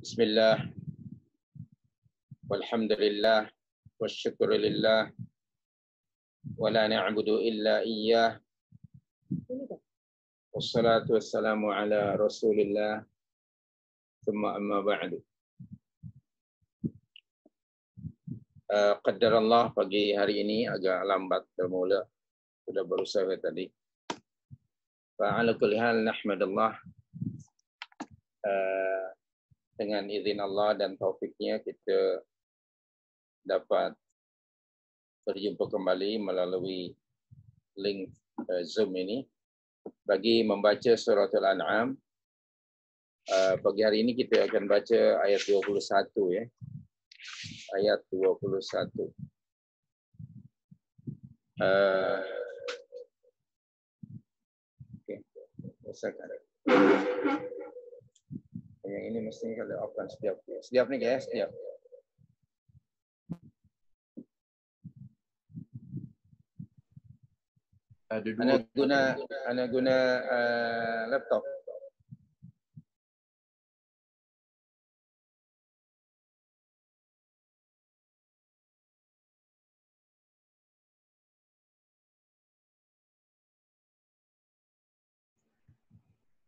Bismillah, walhamdulillah, wassyukurillah, wa la na'budu illa iyyah, wassalatu wassalamu ala rasulillah, thumma amma ba'du. Qaddarallah, pagi hari ini agak lambat bermula, sudah berusaha tadi. Fa'ala kulli hal nahmadallah, dengan izin Allah dan taufiknya kita dapat berjumpa kembali melalui link Zoom ini bagi membaca surah Al-An'am. Pagi hari ini kita akan baca ayat 21 ya. Ayat 21. Okey. Yang ini mesti kalau open setiap ni guys, setiap. Ana guna laptop.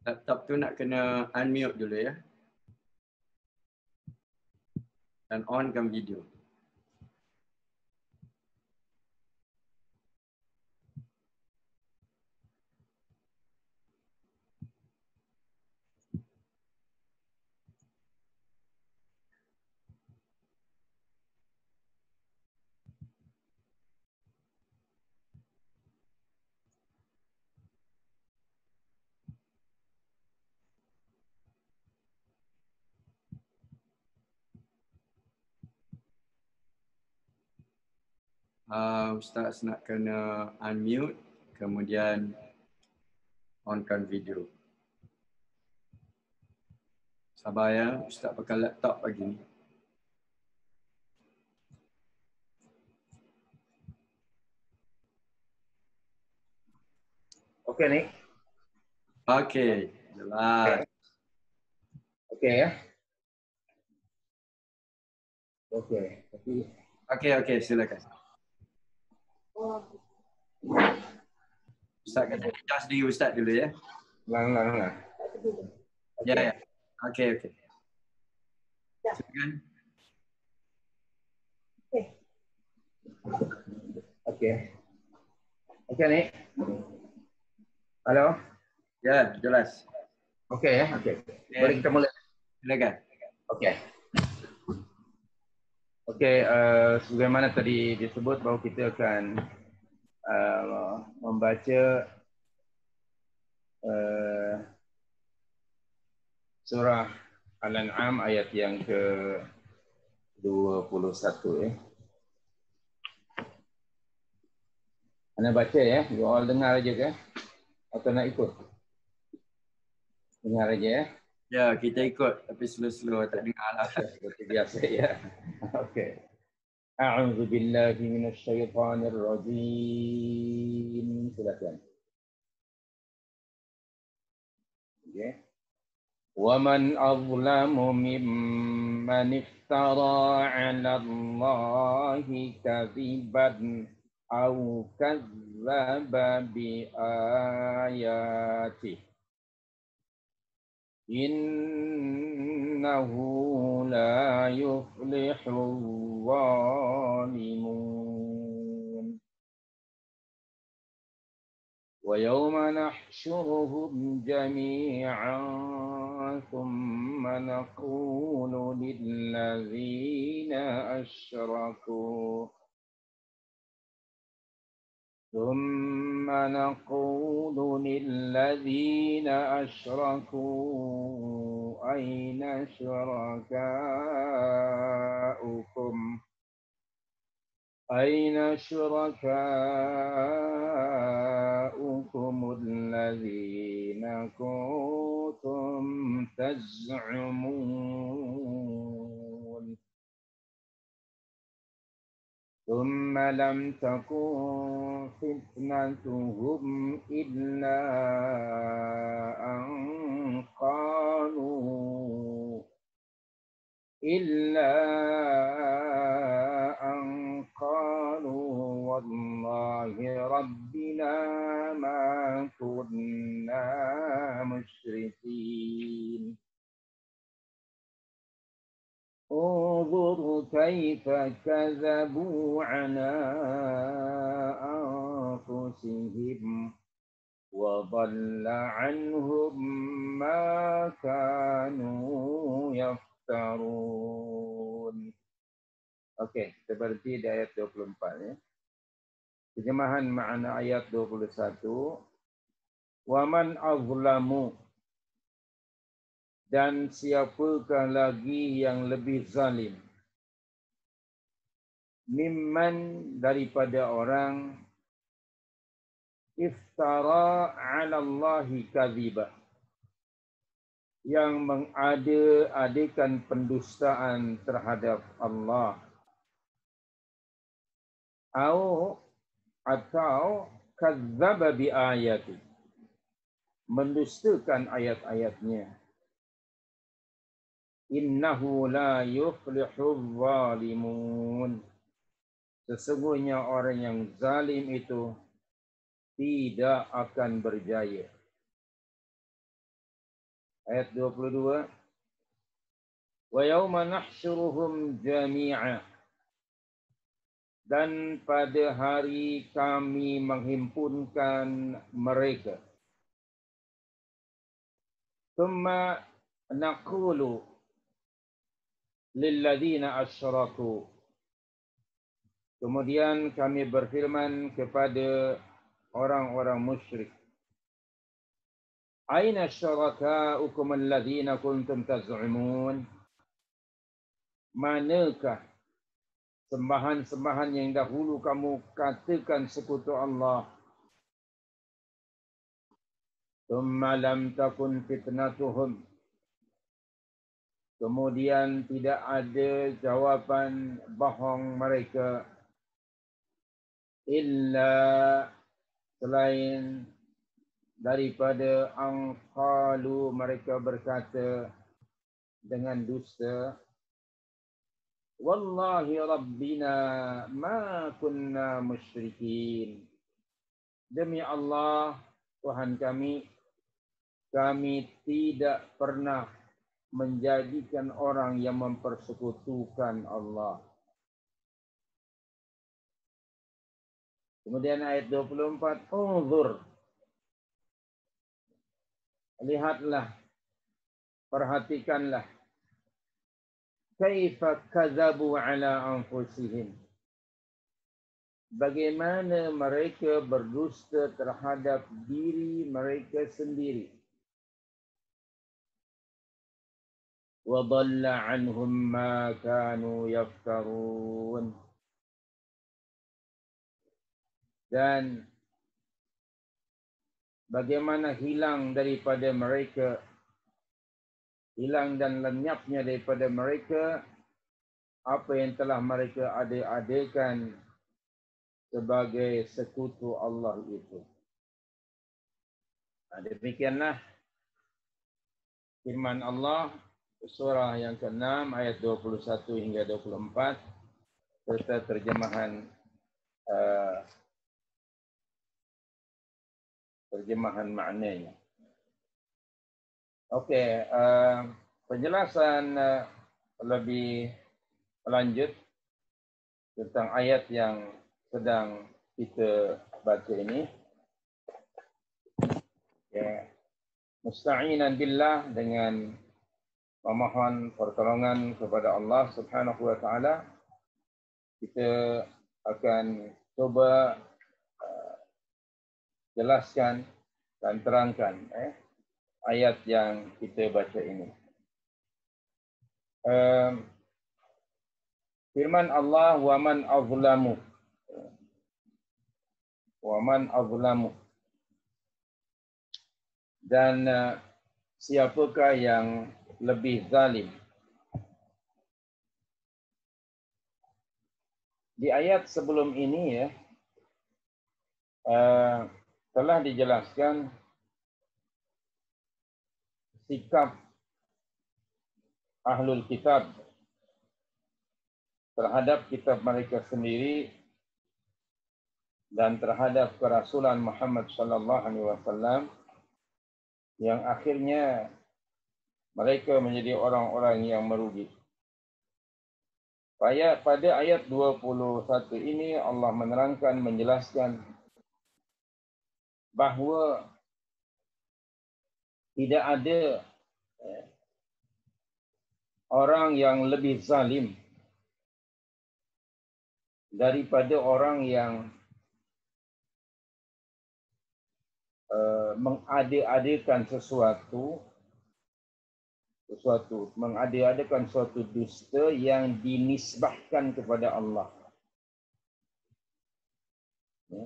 Laptop tu nak kena unmute dulu ya. Dan onkan video. Ustaz nak kena unmute, kemudian onkan video. Sabar ya, Ustaz pakai laptop pagi ni. Okey ni. Okey, jelas. Okey ya. Okey. Okey, silakan. Ustaz kena adjust diri Ustaz dulu ya. Lang. Ya. Okey. Silakan. Okey ni. Halo. Ya, jelas. Okey ya. Boleh kita mula. Silakan. Okey, sebagaimana tadi disebut bahawa kita akan membaca surah Al-An'am ayat yang ke-21 ya. Anda baca ya, you all dengar aja ke? Atau nak ikut? Dengar aja ya. Ya, kita ikut tapi slow-slow tak dengar lah. Seperti biasa ya. Okey. A'udzu billahi minasy syaithanir rajim. Silakan. Okey. Wa man azlamu mimman iftara 'ala Allahi kadziban aw kadzdzaba bi ayatihi. Innahu la yuflihul zalimun. Wa yawma nahsyuruhum jami'an thumma naqulu lilladzina asyraku ثم نقول للذين أشركوا أين شركاؤكم الذين كنتم تزعمون ثم لم تكن فتنتهم إلا أن قالوا إلا أن قالوا والله ربنا ما كنا مشركين انظر كيف كذبوا على أنفسهم وضل عنهم ما كانوا يفترون. Okey, kita berhenti di ayat 24 ya. Terjemahan makna ayat 21. Waman azlamu, dan siapakah lagi yang lebih zalim, mimman, daripada orang, iftara 'ala Allahi kadhiba, yang mengada-adakan pendustaan terhadap Allah, atau kadzdzaba bi ayati, mendustakan ayat-ayatnya. Innahu la yuflihul zalimun, sesungguhnya orang yang zalim itu tidak akan berjaya. Ayat 22. Wa yauma nahsyuruhum jami'a, dan pada hari kami menghimpunkan mereka. Tsumma naqulu lilladzina asyraku, kemudian kami berfirman kepada orang-orang musyrik, aina syurakaukum alladzina kuntum taz'umun, manakah sembahan-sembahan yang dahulu kamu katakan sekutu Allah. Tsumma lam takun fitnatuhum, kemudian tidak ada jawapan bohong mereka, illa, selain daripada angqalu, mereka berkata dengan dusta, wallahi rabbina ma kunna musyrikin, demi Allah Tuhan kami tidak pernah menjadikan orang yang mempersekutukan Allah. Kemudian ayat 24, unzur, lihatlah, perhatikanlah, kaifa kadzabu ala anfusihim, bagaimana mereka berdusta terhadap diri mereka sendiri. Wa dhalla anhum ma kanu yaftarun, dan bagaimana hilang daripada mereka, hilang dan lenyapnya daripada mereka apa yang telah mereka ada-adakan sebagai sekutu Allah itu. Demikianlah firman Allah surah yang ke-6 ayat 21 hingga 24 serta terjemahan maknanya. Okey, penjelasan lebih lanjut tentang ayat yang sedang kita baca ini. Ya, musta'inan billah, dengan memohon pertolongan kepada Allah Subhanahu wa taala, kita akan coba jelaskan dan terangkan ayat yang kita baca ini. Firman Allah, waman azlamu, waman azlamu, dan siapakah yang lebih zalim. Di ayat sebelum ini ya, telah dijelaskan sikap ahlul kitab terhadap kitab mereka sendiri dan terhadap kerasulan Muhammad sallallahu alaihi wasallam, yang akhirnya mereka menjadi orang-orang yang merugi. Pada ayat 21 ini Allah menerangkan, menjelaskan bahawa tidak ada orang yang lebih zalim daripada orang yang mengada-adakan mengada-adakan suatu dusta yang dinisbahkan kepada Allah. Ya.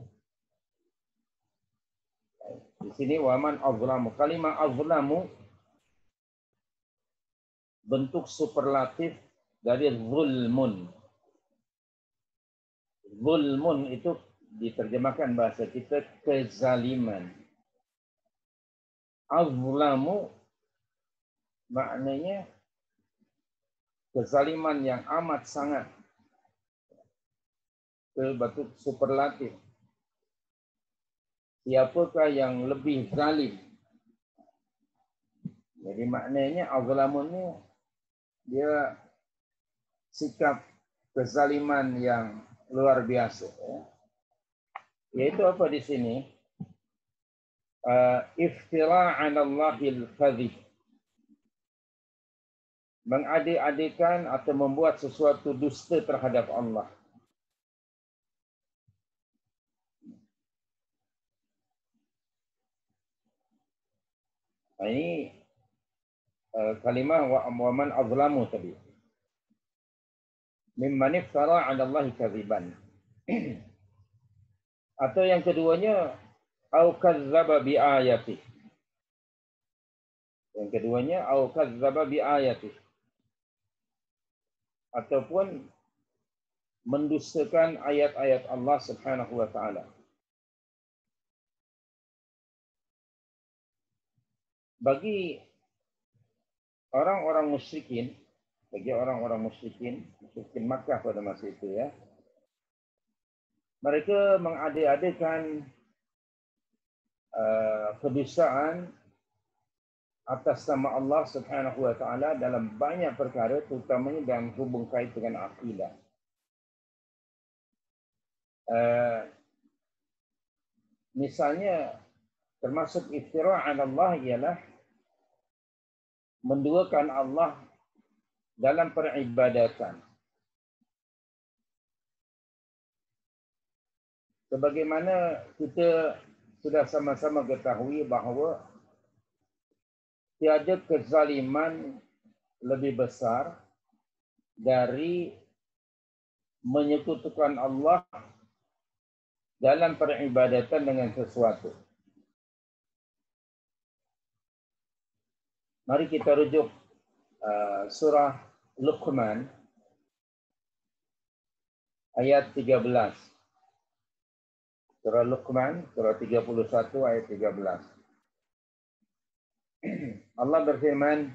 Di sini waman azlamu. Kalimah azlamu bentuk superlatif dari zulmun. Zulmun itu diterjemahkan bahasa kita kezaliman. Azlamu maknanya kezaliman yang amat sangat. Berbentuk superlatif. Siapakah yang lebih zalim? Jadi maknanya azlamun ini dia sikap kezaliman yang luar biasa. Yaitu apa di sini? Iftira 'ala Allahil kadhib. Mengada-adakan atau membuat sesuatu dusta terhadap Allah. Ini kalimah waman azlamu tadi. Mimman iftara 'ala Allahi kadhiban. Atau yang keduanya au kadzdzaba bi ayati. Yang keduanya au kadzdzaba bi ayati. Ataupun mendustakan ayat-ayat Allah Subhanahu wa taala. Bagi orang-orang musyrikin, musyrikin Makkah pada masa itu ya, mereka mengada-adakan kedustaan atas nama Allah Subhanahu wa taala dalam banyak perkara, terutamanya dalam hubung kait dengan akidah. Misalnya termasuk iftira 'ala Allah ialah menduakan Allah dalam peribadatan. Sebagaimana kita sudah sama-sama ketahui bahawa tiada kezaliman lebih besar dari menyekutukan Allah dalam peribadatan dengan sesuatu. Mari kita rujuk surah Luqman ayat 13. Surah Luqman, surah 31 ayat 13. Allah berfirman,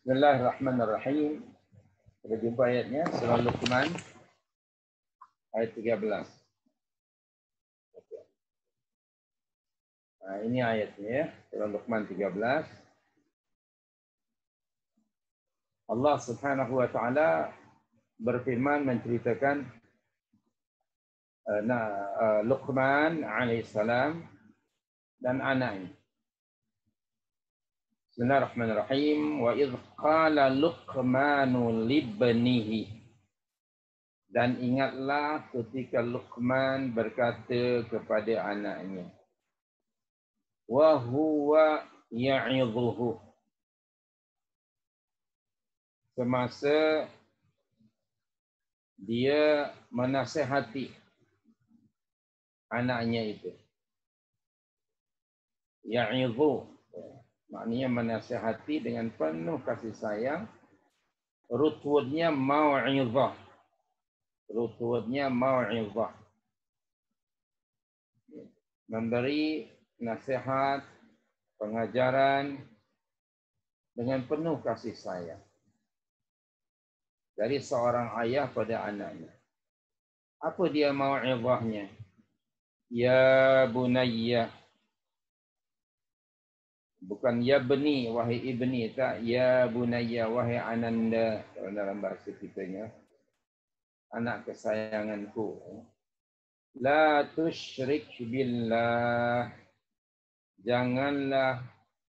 Bismillahirrahmanirrahim. Kita jumpa ayatnya, surah Luqman ayat 13. Nah, ini ayatnya ya, surah Luqman 13. Allah Subhanahu wa taala berfirman menceritakan Luqman alaihissalam dan anaknya. Bismillahirrahmanirrahim. Wa idh qala Luqmanu libnihi. Dan ingatlah ketika Luqman berkata kepada anaknya, wa huwa ya'idhuhu. Semasa dia menasihati anaknya itu. Ya'idhu maknanya menasihati dengan penuh kasih sayang. Root word-nya mau'izah. Root word-nya mau'izah. Memberi nasihat, pengajaran dengan penuh kasih sayang. dari seorang ayah pada anaknya. Apa dia mau'izahnya? Ya bunayya. Bukan ya beni, wahai ibni, tak. Ya bunayya, wahai ananda. Dalam bahasa kitanya. Anak kesayanganku. La tusyrik billah. Janganlah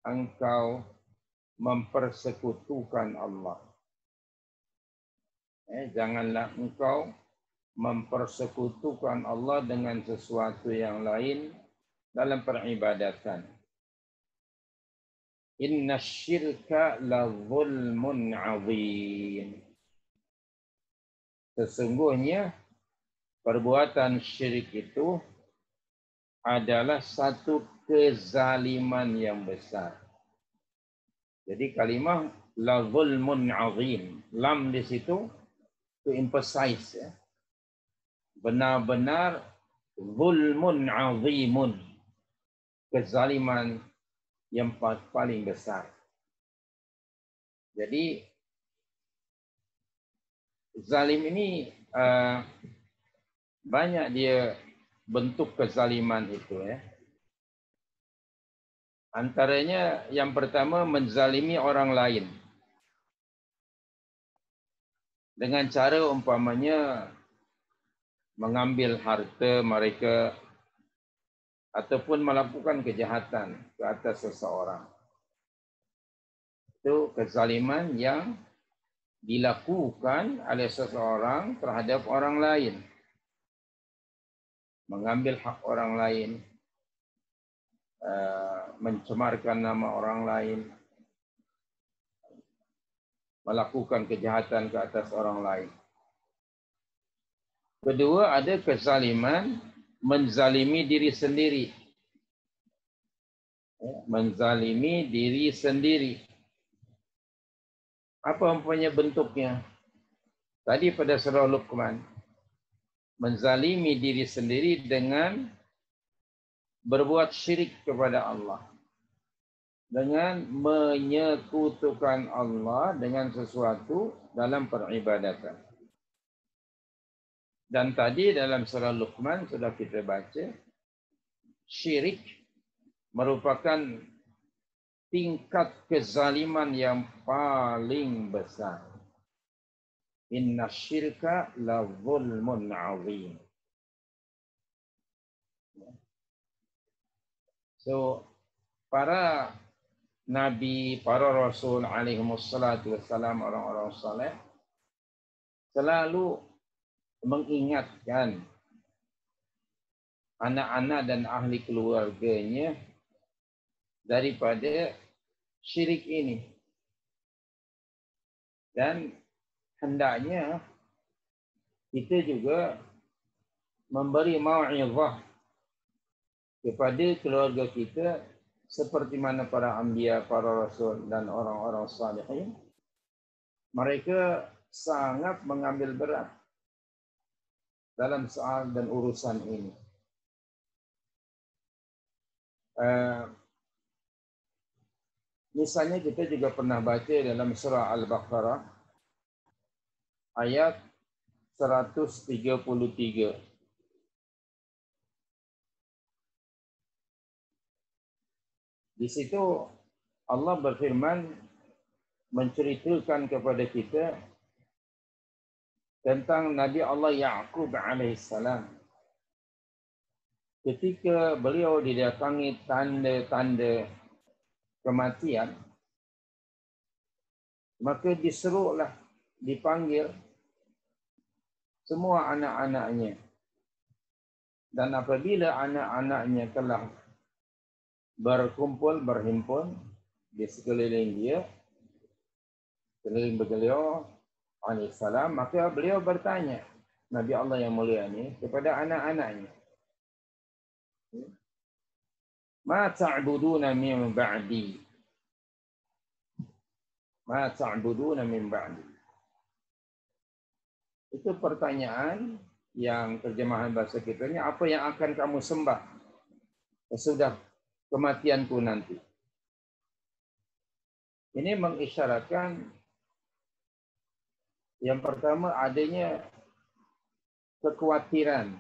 engkau mempersekutukan Allah. Janganlah engkau mempersekutukan Allah dengan sesuatu yang lain dalam peribadatan. Inna syirka la zulmun azim. Sesungguhnya perbuatan syirik itu adalah satu kezaliman yang besar. Jadi kalimah la zulmun azim. Lam di situ to emphasize, ya. Benar-benar zulmun azimun. Kezaliman yang paling besar. Jadi zalim ini banyak dia bentuk kezaliman itu, ya. Antaranya yang pertama menzalimi orang lain. Dengan cara umpamanya mengambil harta mereka ataupun melakukan kejahatan ke atas seseorang. Itu kezaliman yang dilakukan oleh seseorang terhadap orang lain. Mengambil hak orang lain, mencemarkan nama orang lain, melakukan kejahatan ke atas orang lain. Kedua, ada kezaliman menzalimi diri sendiri. Menzalimi diri sendiri. Apa umpamanya bentuknya? Tadi pada surah Luqman, menzalimi diri sendiri dengan berbuat syirik kepada Allah. Dengan menyekutukan Allah dengan sesuatu dalam peribadatan. Dan tadi dalam surah Luqman sudah kita baca, syirik merupakan tingkat kezaliman yang paling besar. Inna syirka la zulmun azim. So, para nabi, para rasul alaihimussalatu wassalam, orang-orang saleh selalu mengingatkan anak-anak dan ahli keluarganya daripada syirik ini. Dan hendaknya kita juga memberi mau'izah kepada keluarga kita seperti mana para anbiya, para rasul dan orang-orang salihin. Mereka sangat mengambil berat dalam soal dan urusan ini. Misalnya kita juga pernah baca dalam surah Al-Baqarah ayat 133. Di situ Allah berfirman menceritakan kepada kita tentang Nabi Allah Ya'qub alaihissalam. Ketika beliau didatangi tanda-tanda kematian, maka diserulah, dipanggil semua anak-anaknya. Dan apabila anak-anaknya telah berkumpul, berhimpun di sekeliling dia, sekeliling beliau alaihissalam, maka beliau bertanya, Nabi Allah yang mulia ini, kepada anak-anaknya, Ma ta'buduna min ba'di? Ma ta'buduna min ba'di? Itu pertanyaan yang terjemahan bahasa kita ini, apa yang akan kamu sembah sesudah kematianku nanti? Ini mengisyaratkan Yang pertama, adanya kekhawatiran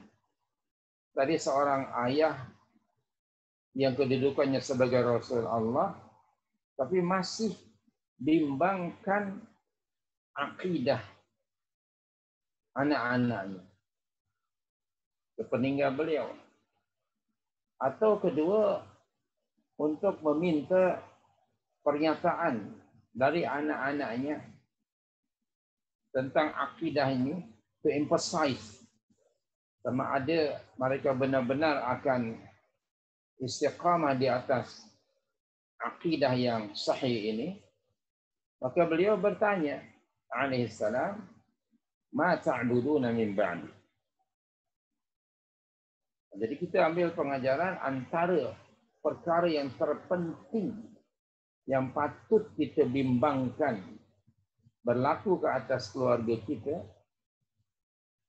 dari seorang ayah yang kedudukannya sebagai Rasul Allah, tapi masih bimbangkan akidah anak-anaknya, sepeninggal beliau. Atau kedua, untuk meminta pernyataan dari anak-anaknya tentang akidah ini, to emphasize sama ada mereka benar-benar akan istiqamah di atas akidah yang sahih ini. Maka beliau bertanya alaihi salam, ma ta'buduna min ba'di. Jadi kita ambil pengajaran antara perkara yang terpenting yang patut kita bimbangkan berlaku ke atas keluarga kita,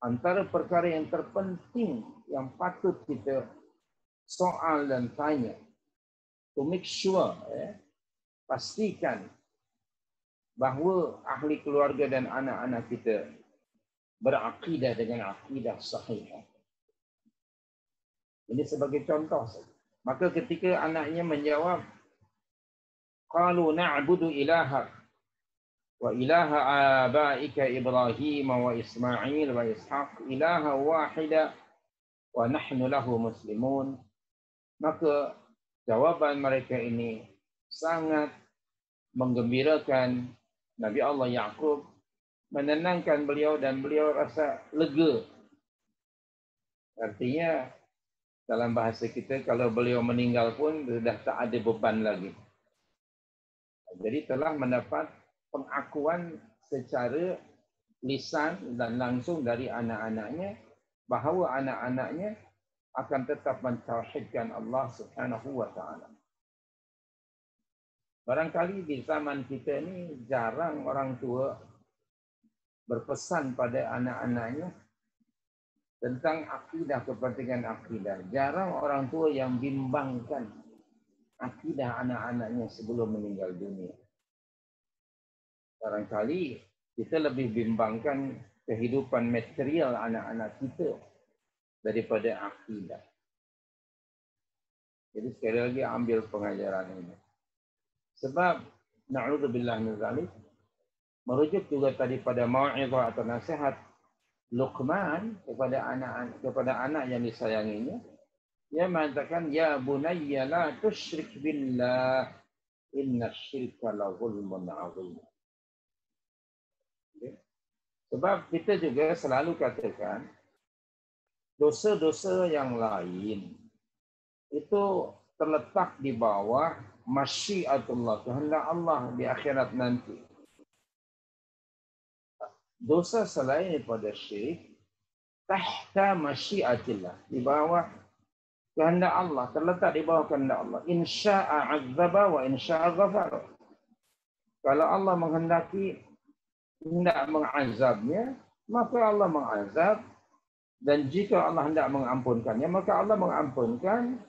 antara perkara yang terpenting yang patut kita soal dan tanya, to make sure, pastikan bahawa ahli keluarga dan anak-anak kita berakidah dengan akidah sahih. Ini sebagai contoh saja. Maka ketika anaknya menjawab, qalu na'budu ilahak wa ilaha abaika Ibrahim wa Ismail wa Ishaq ilaha wahida wa nahnu lahu muslimun. Maka jawaban mereka ini sangat menggembirakan Nabi Allah Yaqub, menenangkan beliau dan beliau rasa lega. Artinya dalam bahasa kita, kalau beliau meninggal pun sudah tak ada beban lagi. Jadi telah mendapat pengakuan secara lisan dan langsung dari anak-anaknya bahawa anak-anaknya akan tetap mentauhidkan Allah Subhanahu wa taala. Barangkali di zaman kita ni jarang orang tua berpesan pada anak-anaknya tentang akidah, kepentingan akidah. Jarang orang tua yang bimbangkan akidah anak-anaknya sebelum meninggal dunia. Barangkali kita lebih bimbangkan kehidupan material anak-anak kita daripada akidah. Jadi sekali lagi ambil pengajaran ini. Sebab na'udzubillah min zalik, merujuk juga tadi pada mau'izah atau nasihat Luqman kepada anak yang disayanginya. Dia mengatakan, ya bunayya la tusyrik billah inna syirka la zulmun azim. Sebab kita juga selalu katakan dosa-dosa yang lain itu terletak di bawah masyiatullah, kehendak Allah di akhirat nanti. Dosa selain daripada syirik tahta masyiatillah, di bawah kehendak Allah, terletak di bawah kehendak Allah. Insya'a 'adzaba wa insya'a ghafara. Kalau Allah menghendaki hendak mengazabnya, maka Allah mengazab, dan jika Allah hendak mengampunkannya, maka Allah mengampunkan,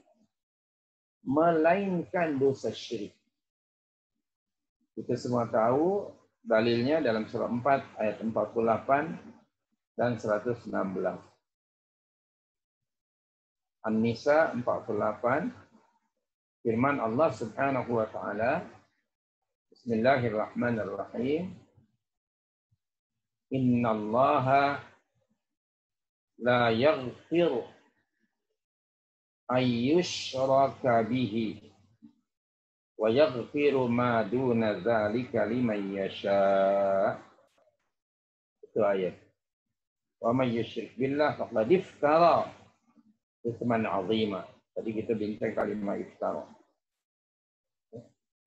melainkan dosa syirik. Kita semua tahu dalilnya dalam surah 4 ayat 48 dan 116. An-Nisa 48, firman Allah Subhanahu wa taala, Bismillahirrahmanirrahim. Innallaha la yaghfiru ayyushraka bihi wa yaghfiru ma duna dzalika liman yasha. Itu ayat. Wa may yusyrik billah faqad iftara itsman 'azima. Tadi kita bincang kalimat iftara.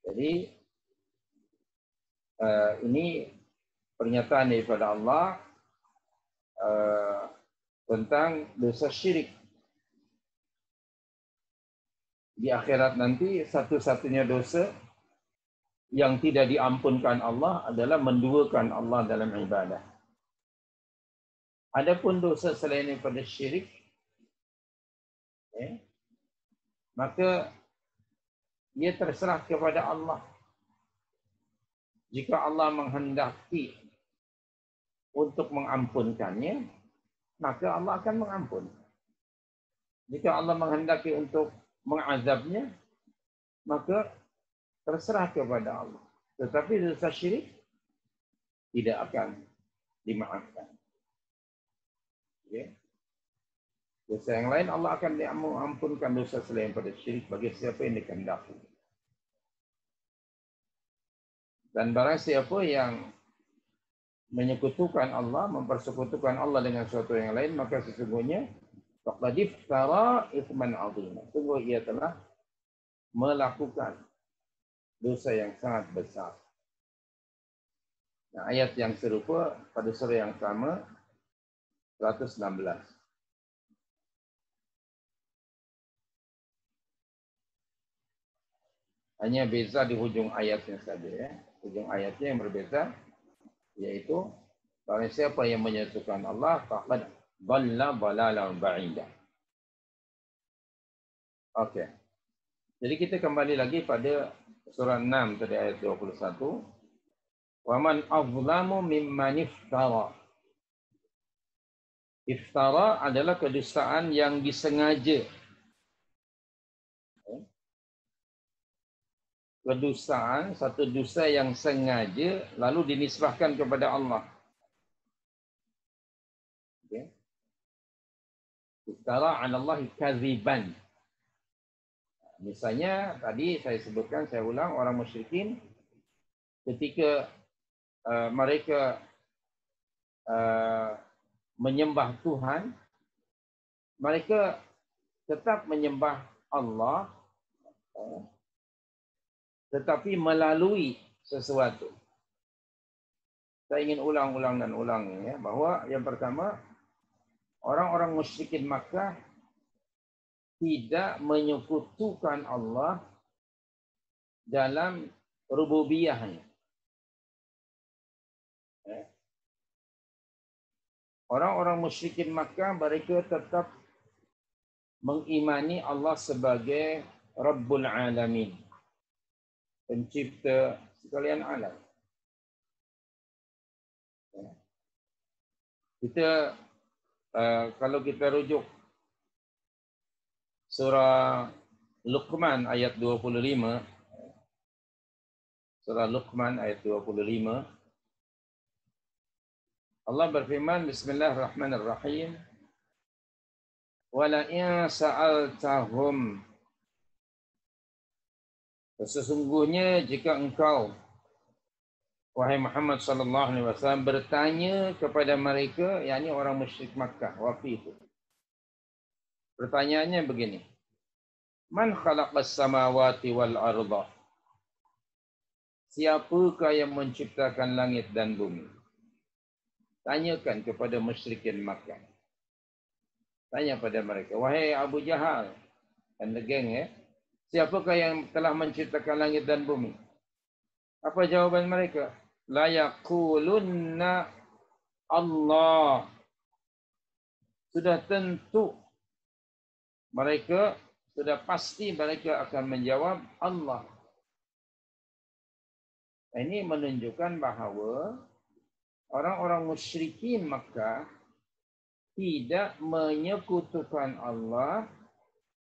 Jadi ini pernyataan daripada Allah tentang dosa syirik. Di akhirat nanti satu-satunya dosa yang tidak diampunkan Allah adalah menduakan Allah dalam ibadah. Adapun dosa selain daripada syirik, maka ia terserah kepada Allah. Jika Allah menghendaki untuk mengampunkannya, maka Allah akan mengampun. Jika Allah menghendaki untuk mengazabnya, maka terserah kepada Allah. Tetapi dosa syirik tidak akan dimaafkan. Okay. Dosa yang lain Allah akan mengampunkan dosa selain pada syirik bagi siapa yang dikehendaki. Dan barang siapa yang menyekutukan Allah, mempersekutukan Allah dengan sesuatu yang lain, maka sesungguhnya faqad iftara itsman 'azima. Sungguh ia telah melakukan dosa yang sangat besar. Nah, ayat yang serupa pada surah yang sama 116. Hanya beza di hujung ayatnya saja ya. Hujung ayatnya yang berbeza yaitu barang siapa yang menyekutukan Allah faqad dhalla dhalalan ba'ida. Okey. Jadi kita kembali lagi pada surah 6 tadi ayat 21. Wa man azlamu mimman iftara. Iftara adalah kedustaan yang disengaja. Kedustaan, satu dosa yang sengaja lalu dinisbahkan kepada Allah. Okay. Iftara 'ala Allah kadziban. Misalnya tadi saya sebutkan, saya ulang, orang musyrikin ketika mereka menyembah Tuhan, mereka tetap menyembah Allah, tetapi melalui sesuatu. Saya ingin ulang-ulang dan ulang ya, bahwa yang pertama, orang-orang musyrikin Makkah tidak menyekutukan Allah dalam rububiyahnya. Orang-orang musyrikin Makkah mereka tetap mengimani Allah sebagai Rabbul Alamin, pencipta sekalian alam. Kita kalau kita rujuk surah Luqman ayat 25, surah Luqman ayat 25, Allah berfirman, Bismillahirrahmanirrahim, wala in sa'altahum, sesungguhnya jika engkau wahai Muhammad sallallahu alaihi wasallam bertanya kepada mereka, yakni orang musyrik Makkah waktu itu. Pertanyaannya begini. Man khalaqas samawati wal arda? Siapakah yang menciptakan langit dan bumi? Tanyakan kepada musyrikin Makkah. Tanya pada mereka, wahai Abu Jahal dan the gang ya, siapakah yang telah menciptakan langit dan bumi? Apa jawaban mereka? La yaqulunna Allah. Sudah tentu mereka, sudah pasti mereka akan menjawab Allah. Ini menunjukkan bahawa orang-orang musyrikin Makkah tidak menyekutukan Allah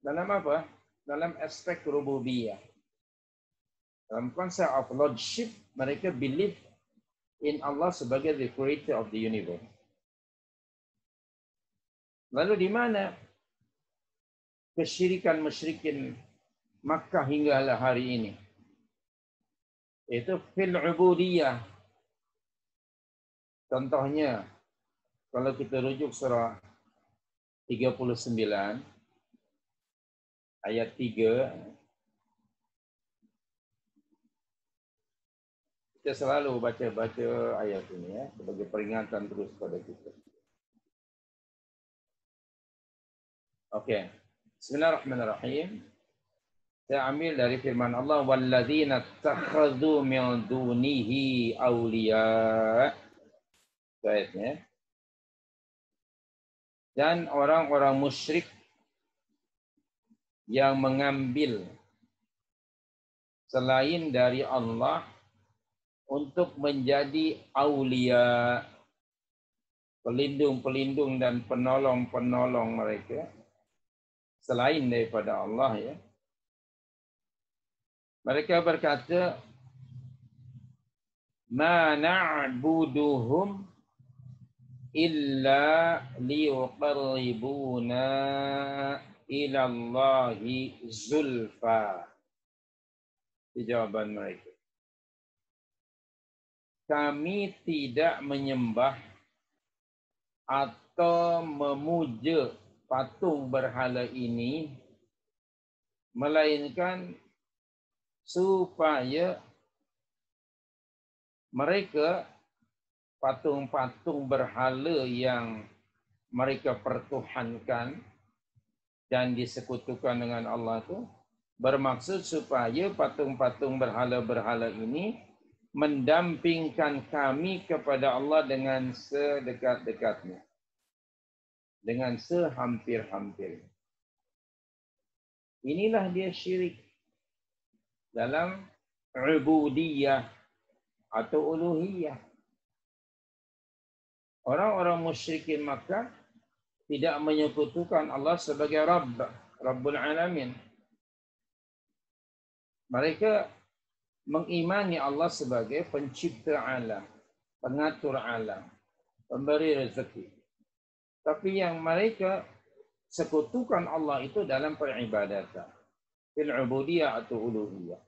dalam apa? Dalam aspek rububiyah. Dalam konsep of lordship, mereka believe in Allah sebagai the creator of the universe. Lalu di mana kesyirikan musyrikin Makkah hinggalah hari ini? Itu fil ubudiyah. Contohnya, kalau kita rujuk surah 39 ayat 3, kita selalu baca ayat ini ya, sebagai peringatan terus pada kita. Okey. Bismillahirrahmanirrahim. Saya ambil dari firman Allah, walladzina takhadhu min dunihi awliya. Ayatnya. Dan orang-orang musyrik yang mengambil selain dari Allah untuk menjadi awliya. pelindung-pelindung dan penolong-penolong mereka selain daripada Allah, ya. Mereka berkata, ma na'buduhum illa liyuqarribuna ila Allahi zulfa. Jawaban mereka, kami tidak menyembah atau memuja patung berhala ini melainkan supaya mereka, patung-patung berhala yang mereka pertuhankan dan disekutukan dengan Allah itu, bermaksud supaya patung-patung berhala-berhala ini mendampingkan kami kepada Allah dengan sedekat-dekatnya, dengan sehampir-hampir. Inilah dia syirik dalam ubudiyah atau uluhiyah. Orang-orang musyrikin Makkah tidak menyekutukan Allah sebagai Rabbul Alamin. Mereka mengimani Allah sebagai pencipta alam, pengatur alam, pemberi rezeki. Tapi yang mereka sekutukan Allah itu dalam peribadatan, fil ubudiyah atau uluhiyah.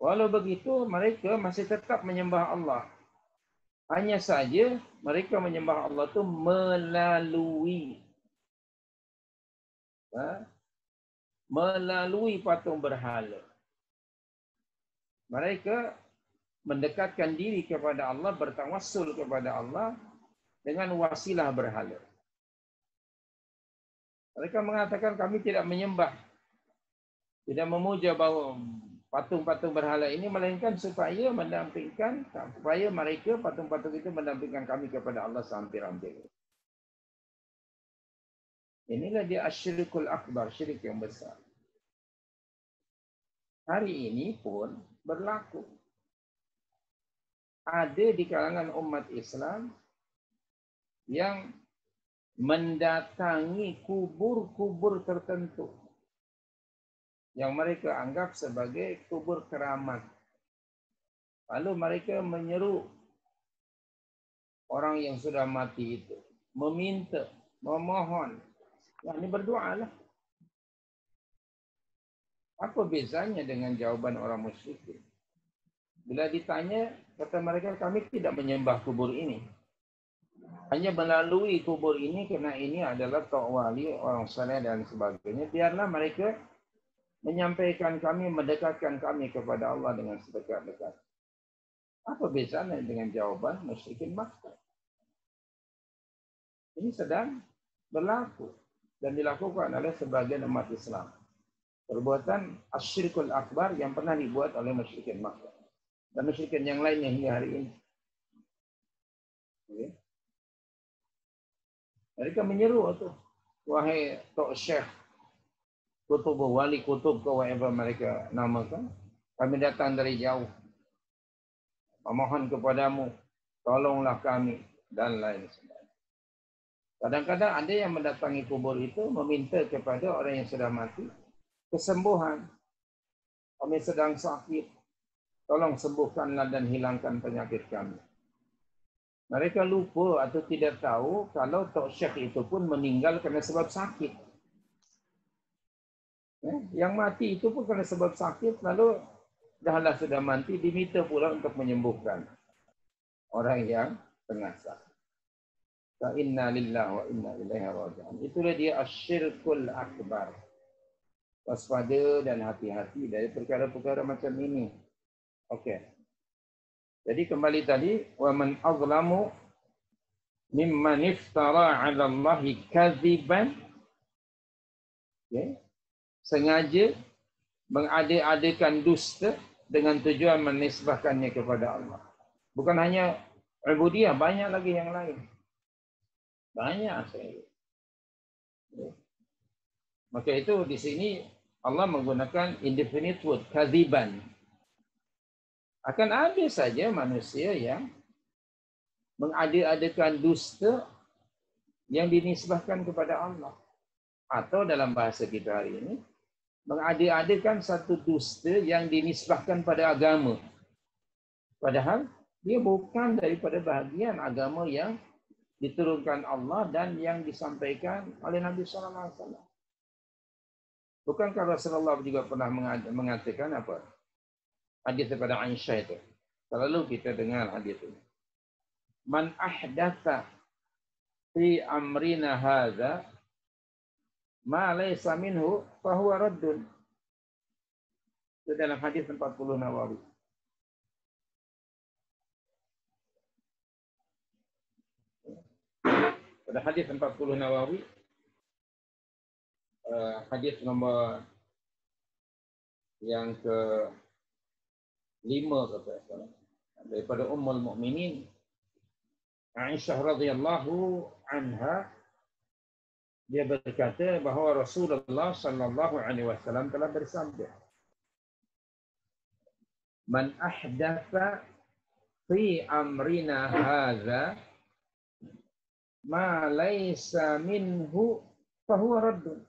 Walau begitu, mereka masih tetap menyembah Allah. Hanya saja mereka menyembah Allah itu melalui patung berhala. Mereka mendekatkan diri kepada Allah, bertawassul kepada Allah dengan wasilah berhala. Mereka mengatakan kami tidak menyembah, tidak memuja bahwa patung-patung berhala ini, melainkan supaya mereka, patung-patung itu mendampingkan kami kepada Allah sehampir-hampir. Inilah dia asyirikul akbar, syirik yang besar. Hari ini pun berlaku. Ada di kalangan umat Islam yang mendatangi kubur-kubur tertentu yang mereka anggap sebagai kubur keramat. Lalu mereka menyeru orang yang sudah mati itu, meminta, memohon. Ya, ini berdoalah. Apa bezanya dengan jawaban orang musyrik? Bila ditanya, kata mereka, kami tidak menyembah kubur ini. Hanya melalui kubur ini, kerana ini adalah tok wali, orang saleh dan sebagainya. Biarlah mereka menyampaikan kami, mendekatkan kami kepada Allah dengan sedekat-dekat. Apa bezanya dengan jawaban musyrikin Makkah? Ini sedang berlaku dan dilakukan oleh sebagian umat Islam. Perbuatan asyirikul akbar yang pernah dibuat oleh musyrikin Makkah dan musyrikin yang lainnya hingga hari ini. Okay. Mereka menyeru itu, wahai Tok Syekh, kutub, wali kutub, whatever mereka namakan, kami datang dari jauh, memohon kepadamu, tolonglah kami, dan lain sebagainya. Kadang-kadang ada yang mendatangi kubur itu meminta kepada orang yang sudah mati kesembuhan. Kami sedang sakit, tolong sembuhkanlah dan hilangkan penyakit kami. Mereka lupa atau tidak tahu kalau Tok Syekh itu pun meninggal kerana sebab sakit. Yang mati itu pun kerana sebab sakit, lalu dahlah sudah mati, diminta pula untuk menyembuhkan orang yang tengah sakit. Fa inna lillahi wa inna ilaihi raji'un. Itulah dia asyirkul akbar. Waspada dan hati-hati dari perkara-perkara macam ini. Okey. Jadi kembali tadi, wa man azlamu mimman iftara 'ala Allahi kadziban. Okey. Sengaja mengada-adakan dusta dengan tujuan menisbahkannya kepada Allah. Bukan hanya ubudiyah, banyak lagi yang lain. Banyak sekali. Maka itu di sini Allah menggunakan indefinite word, kadziban. Akan ada saja manusia yang mengada-adakan dusta yang dinisbahkan kepada Allah. Atau dalam bahasa kita hari ini, mengada-adakan satu dusta yang dinisbahkan pada agama. Padahal dia bukan daripada bahagian agama yang diturunkan Allah dan yang disampaikan oleh Nabi sallallahu alaihi wasallam. Bukankah Rasulullah juga pernah mengatakan apa? Hadis daripada Aisyah itu. Selalu kita dengar hadis itu. Man ahdatha fi amrina hadza ma laysa minhu fa huwa raddun. Itu dalam hadis 40 Nawawi. Pada hadis 40 Nawawi, hadis nombor yang ke-5 kata daripada Ummul Mukminin Aisyah radhiyallahu anha, dia berkata bahawa Rasulullah sallallahu alaihi wasallam telah bersabda, "Man ahdatha fi amrina hadza ma laysa minhu fa huwa raddun."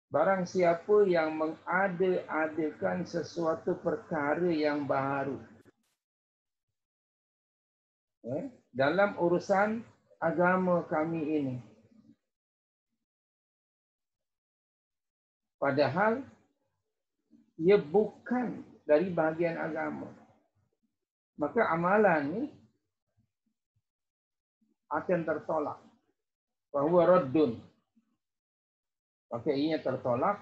Barang siapa yang mengada-adakan sesuatu perkara yang baru dalam urusan agama kami ini, padahal ia bukan dari bahagian agama, maka amalan ini akan tertolak. Bahawa raddun, maka ianya tertolak,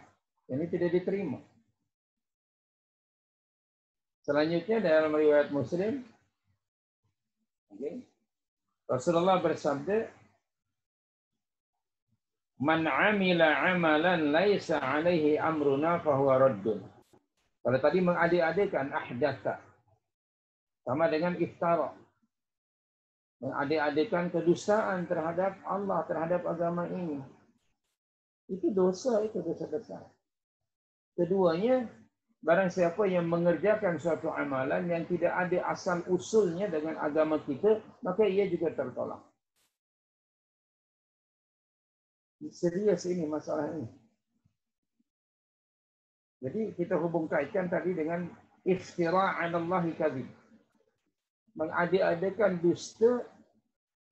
ini tidak diterima. Selanjutnya dalam riwayat Muslim, Rasulullah bersabda, "Man amila amalan laisa alaihi amruna fahuwa raddun." Kalau tadi mengada-adakan ahdatha, sama dengan iftara, mengada-adakan kedustaan terhadap Allah, terhadap agama ini. Itu dosa besar. Keduanya, barang siapa yang mengerjakan suatu amalan yang tidak ada asal usulnya dengan agama kita, maka ia juga tertolak. Serius ini masalah ini. Jadi kita hubung kaitkan tadi dengan iftira 'ala Allahi kadzib. Mengada-adakan dusta,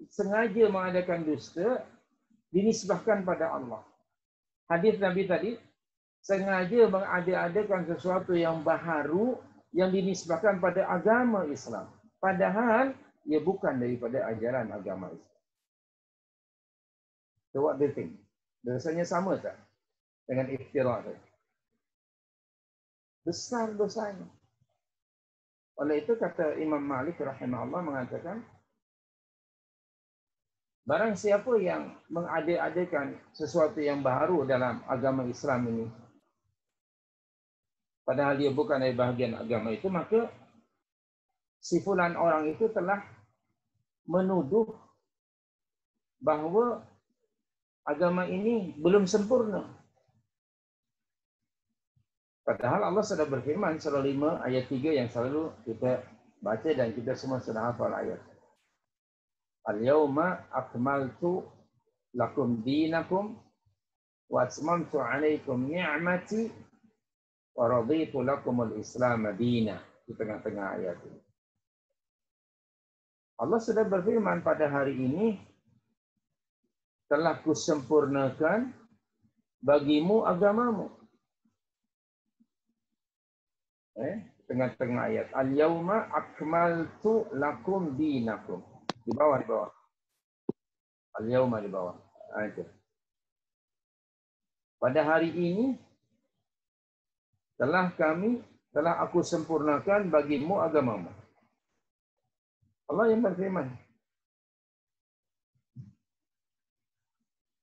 sengaja mengadakan dusta dinisbahkan pada Allah. Hadis Nabi tadi, sengaja mengada-adakan sesuatu yang baharu yang dinisbahkan pada agama Islam. Padahal ia bukan daripada ajaran agama Islam. So what do you think? Dosanya sama tak dengan iftira tadi? Besar dosanya. Oleh itu kata Imam Malik rahimahullah mengatakan, barang siapa yang mengada-adakan sesuatu yang baru dalam agama Islam ini, padahal dia bukan dari bahagian agama itu, maka si fulan orang itu telah menuduh bahawa agama ini belum sempurna. Padahal Allah sudah berfirman surah 5 ayat 3 yang selalu kita baca dan kita semua sudah hafal ayat. Al-yawma akmaltu lakum dinakum wa atmamtu 'alaikum ni'mati wa raditu lakumul Islam madina. Di tengah-tengah ayat ini. Allah sudah berfirman, pada hari ini telah kusempurnakan bagimu agamamu. Tengah-tengah ayat. Al-yawma akmaltu lakum dinakum. Di bawah. Al-yawma di bawah. Pada hari ini telah aku sempurnakan bagimu agamamu. Allah yang berfirman.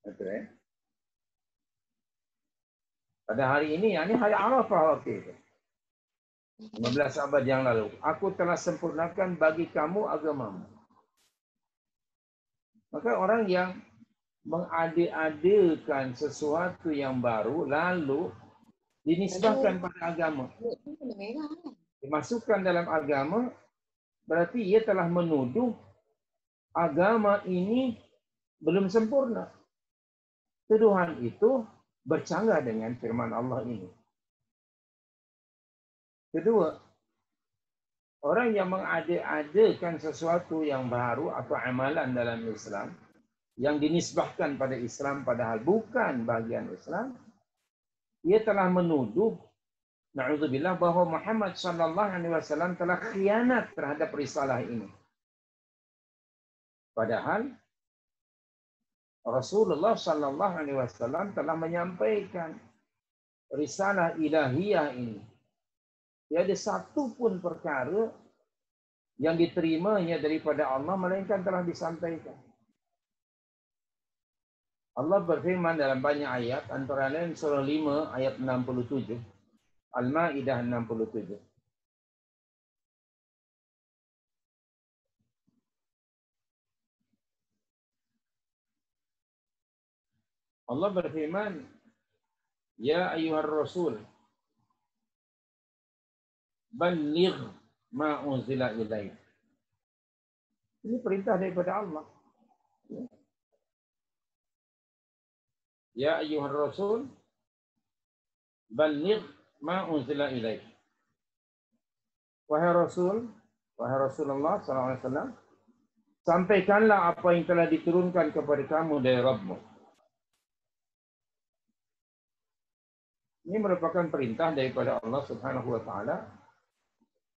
Betul, pada hari ini, yakni hari Arafah waktu itu. 15 abad yang lalu. Aku telah sempurnakan bagi kamu agamamu. Maka orang yang mengada-adakan sesuatu yang baru lalu dinisbahkan pada agama, dimasukkan dalam agama, berarti ia telah menuduh agama ini belum sempurna. Tuduhan itu bercanggah dengan firman Allah ini. Kedua, orang yang mengada-adakan sesuatu yang baru atau amalan dalam Islam yang dinisbahkan pada Islam padahal bukan bagian Islam, ia telah menuduh, na'udzubillah, bahwa Muhammad sallallahu alaihi wasallam telah khianat terhadap risalah ini. Padahal Rasulullah sallallahu alaihi wasallam telah menyampaikan risalah ilahiyah ini. Tiada satu pun perkara yang diterimanya daripada Allah melainkan telah disampaikan. Allah berfirman dalam banyak ayat, antara lain surah 5 ayat 67, Al-Maidah 67. Allah berfirman, Ya ayyuhar Rasul, balligh ma unzila ilaik. Ini perintah daripada Allah. Ya ayyuhar Rasul, balligh ma unzila ilaik. Wahai Rasul, wahai Rasulullah SAW, sampaikanlah apa yang telah diturunkan kepada kamu dari Rabbmu. Ini merupakan perintah daripada Allah Subhanahu wa taala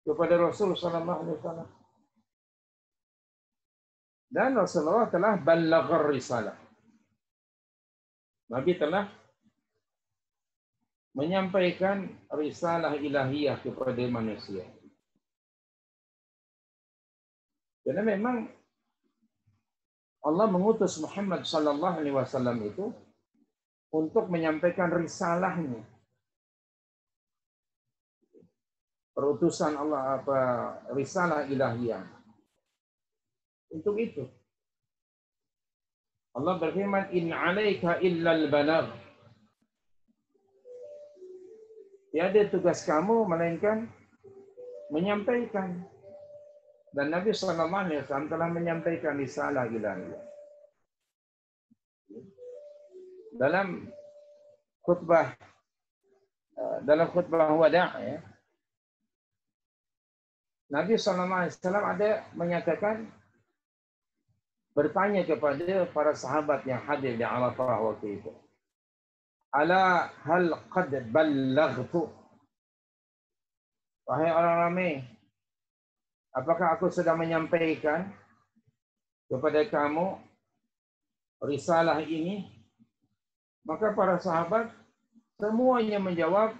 kepada Rasul sallallahu alaihi wasallam. Dan Rasulullah telah ballaghar risalah. Nabi telah menyampaikan risalah ilahiyah kepada manusia. Karena memang Allah mengutus Muhammad sallallahu alaihi wasallam itu untuk menyampaikan risalahnya. Perutusan Allah, risalah ilahiyah. Untuk itu Allah berfirman, in 'alaika illal balagh. Tiada tugas kamu melainkan menyampaikan. Dan Nabi SAW telah menyampaikan risalah ilahiyah. Dalam khutbah wada', ya, Nabi SAW ada menyatakan, bertanya kepada para sahabat yang hadir di Arafah waktu itu, ala hal qad ballaghtu. Wahai orang ramai, apakah aku sudah menyampaikan kepada kamu risalah ini? Maka para sahabat semuanya menjawab,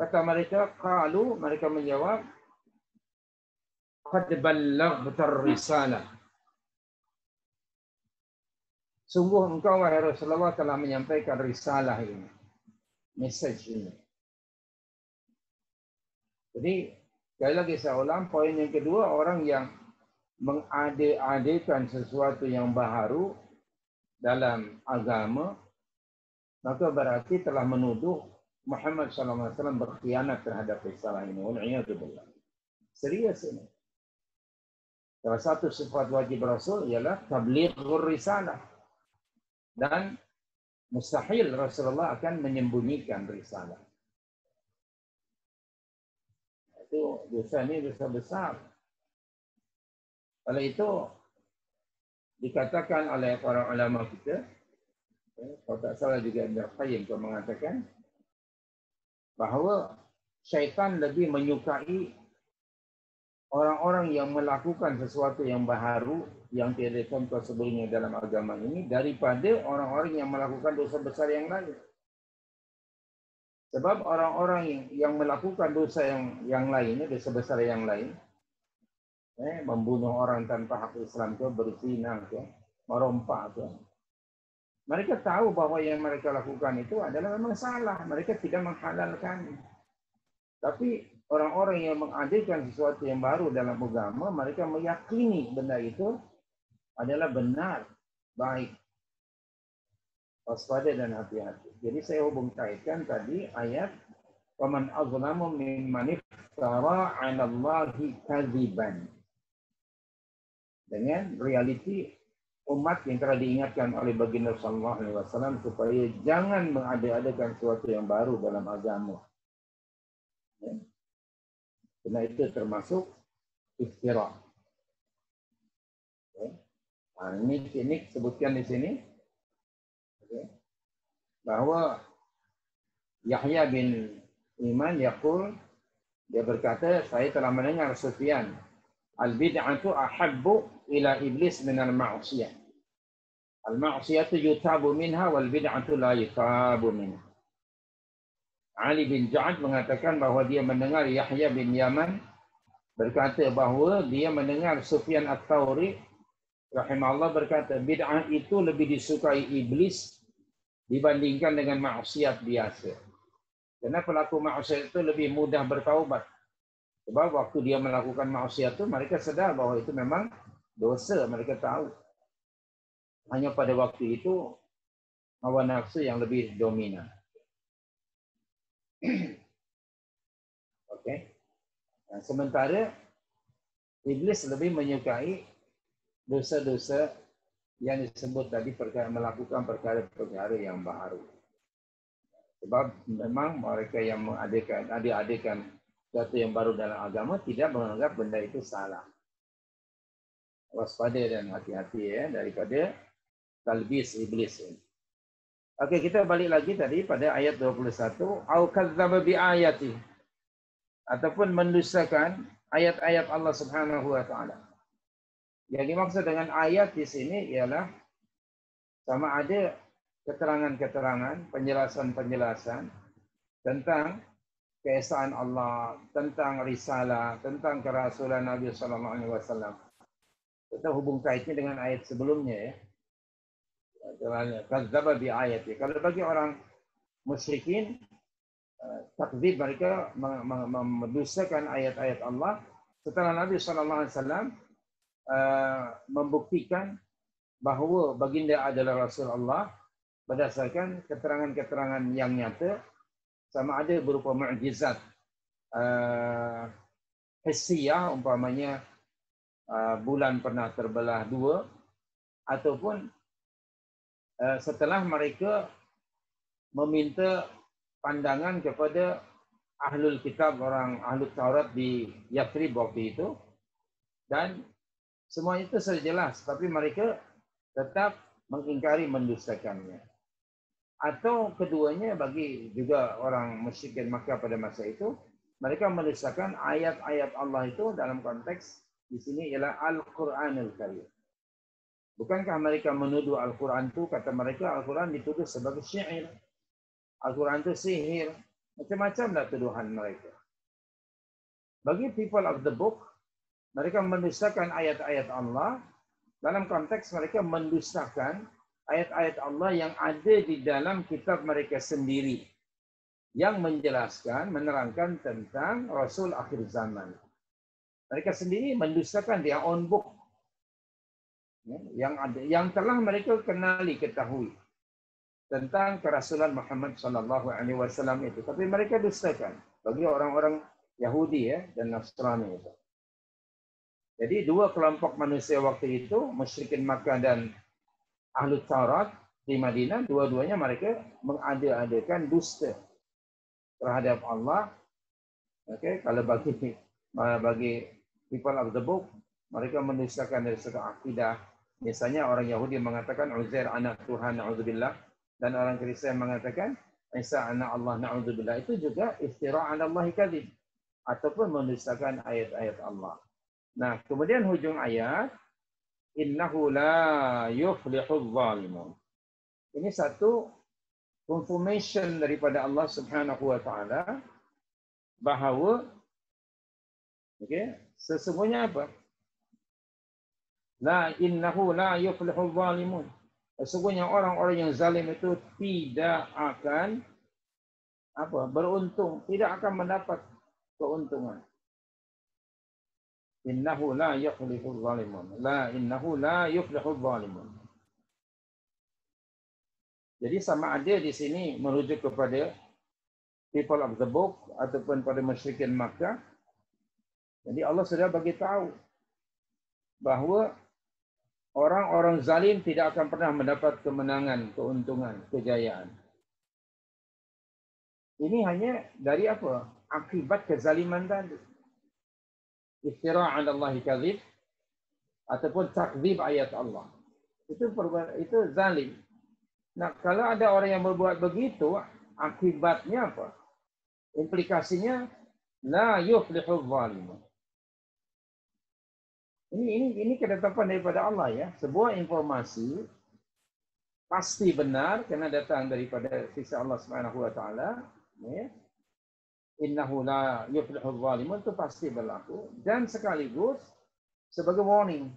kata mereka, qalu, mereka menjawab, qad ballaghtar risalah. Sungguh engkau, wahai Rasulullah, telah menyampaikan risalah ini, message ini. Jadi, sekali lagi saya ulang, poin yang kedua, orang yang mengade-adekan sesuatu yang baharu dalam agama, maka berarti telah menuduh Muhammad SAW berkhianat terhadap risalah ini. Wal'iyadzubillah. Serius ini. Salah satu sifat wajib Rasul ialah tablighur risalah. Dan mustahil Rasulullah akan menyembunyikan risalah. Itu dosa ini dosa besar. Oleh itu dikatakan oleh para ulama kita, kalau tak salah juga Ibn Qayyim mengatakan bahawa syaitan lebih menyukai orang-orang yang melakukan sesuatu yang baharu yang tiada contoh sebelumnya dalam agama ini daripada orang-orang yang melakukan dosa besar yang lain. Sebab orang-orang yang melakukan dosa yang lainnya, dosa besar yang lain, membunuh orang tanpa hak Islam ke, berzina ke, merompak ke, mereka tahu bahawa yang mereka lakukan itu adalah memang salah. Mereka tidak menghalalkan. Tapi orang-orang yang mengadakan sesuatu yang baru dalam agama, mereka meyakini benda itu adalah benar, baik. Waspada dan hati-hati. Jadi saya hubung kaitkan tadi ayat waman azlamu mimman iftara 'ala Allahi kadziban. Dengan realiti umat yang telah diingatkan oleh baginda sallallahu alaihi wasallam supaya jangan mengada-adakan sesuatu yang baru dalam agama. Ya. Karena itu termasuk iftira. Ya. Nah, ini sebutkan di sini. Ya. Bahwa Yahya bin Iman yaqul, dia berkata, saya telah mendengar Sufyan, al-bid'atu ahabbu ila iblis min al-ma'siyah. Al-ma'siyatu yutabu minha wal bid'atu la yutabu minha. Ali bin Ja'ad mengatakan bahawa dia mendengar Yahya bin Yaman berkata bahawa dia mendengar Sufyan Ats-Tsauri rahimahullah berkata, bid'ah itu lebih disukai iblis dibandingkan dengan maksiat biasa. Karena pelaku maksiat itu lebih mudah bertaubat. Sebab waktu dia melakukan maksiat itu, mereka sedar bahawa itu memang dosa, mereka tahu. Hanya pada waktu itu, hawa nafsu yang lebih dominan. Okey. Nah, sementara, iblis lebih menyukai dosa-dosa yang disebut tadi melakukan perkara-perkara yang baru. Sebab memang mereka yang mengadakan sesuatu yang baru dalam agama tidak menganggap benda itu salah. Waspada dan hati-hati ya daripada talbis iblis. Okey, kita balik lagi tadi pada ayat 21, au kadzdzaba bi ayati, ataupun mendustakan ayat-ayat Allah Subhanahu wa taala. Yang dimaksud dengan ayat di sini ialah sama ada keterangan-keterangan, penjelasan-penjelasan tentang keesaan Allah, tentang risalah, tentang kerasulan Nabi sallallahu alaihi wasallam. Kita hubung kaitnya dengan ayat sebelumnya ya. Kadzdzaba bi ayati. Kalau bagi orang musyrikin, takdzib mereka mendustakan ayat-ayat Allah setelah Nabi sallallahu alaihi wasallam membuktikan bahawa baginda adalah Rasul Allah berdasarkan keterangan-keterangan yang nyata, sama ada berupa mukjizat hissiyah, umpamanya bulan pernah terbelah dua, ataupun setelah mereka meminta pandangan kepada ahlul kitab, orang ahlul Taurat di Yathrib waktu itu, dan semua itu sudah jelas, tapi mereka tetap mengingkari, mendustakannya. Atau keduanya bagi juga orang musyrikin Makkah pada masa itu, mereka mendustakan ayat-ayat Allah itu dalam konteks di sini ialah Al-Quranul Karim. Bukankah mereka menuduh Al-Quran itu, kata mereka Al-Quran dituduh sebagai syair, Al-Quran itu sihir, macam-macamlah tuduhan mereka. Bagi people of the book, mereka mendustakan ayat-ayat Allah dalam konteks mereka mendustakan ayat-ayat Allah yang ada di dalam kitab mereka sendiri yang menjelaskan, menerangkan tentang Rasul akhir zaman. Mereka sendiri mendustakan their own book yang telah mereka kenali, ketahui tentang kerasulan Muhammad sallallahu alaihi wasallam itu, tapi mereka dustakan bagi orang-orang Yahudi ya dan Nasrani itu. Jadi dua kelompok manusia waktu itu, musyrikin Makkah dan Ahlul Taurat di Madinah, dua-duanya mereka mengada-adakan dusta terhadap Allah. Okey, kalau bagi people of the book, mereka mendustakan dari satu akidah. Misalnya orang Yahudi mengatakan Uzair anak Tuhan, na'udzubillah, dan orang Kristen mengatakan Isa anak Allah, na'udzubillah. Itu juga iftira 'ala Allahi kadzib, ataupun mendustakan ayat-ayat Allah. Nah, kemudian hujung ayat, innahu la yuflihul zalimun. Ini satu confirmation daripada Allah Subhanahu wa taala bahawa sesungguhnya apa? La innahu la yuflihul zalimun. Sesungguhnya orang-orang yang zalim itu tidak akan beruntung, tidak akan mendapat keuntungan. Innahu la yuflihul zalimun. La innahu la yuflihul zalimun. Jadi sama ada di sini merujuk kepada people of the book ataupun pada musyrikin Makkah Jadi Allah sudah bagi tahu bahawa orang-orang zalim tidak akan pernah mendapat kemenangan, keuntungan, kejayaan. Ini hanya dari apa? Akibat kezaliman tadi. Iftira' 'ala Allah kadzib ataupun takdzib ayat Allah. Itu zalim. Nah, kalau ada orang yang berbuat begitu, akibatnya apa? Implikasinya la yuflihul zalimun. Ini ketetapan daripada Allah ya. Sebuah informasi pasti benar karena datang daripada sisi Allah Subhanahu wa taala, ya. Innahu la yuflihul zalimun itu pasti berlaku dan sekaligus sebagai warning.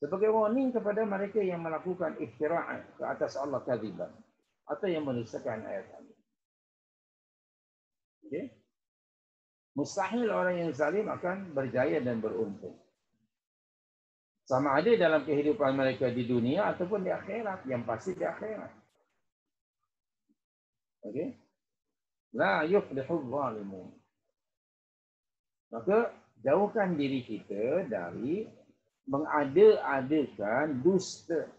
Sebagai warning kepada mereka yang melakukan iftira' ke atas Allah kadziban atau yang mendustakan ayat-ayat. Okay? Mustahil orang yang zalim akan berjaya dan beruntung. Sama ada dalam kehidupan mereka di dunia ataupun di akhirat. Yang pasti di akhirat. Okey? La yuflihul zalimun. Maka jauhkan diri kita dari mengada-adakan dusta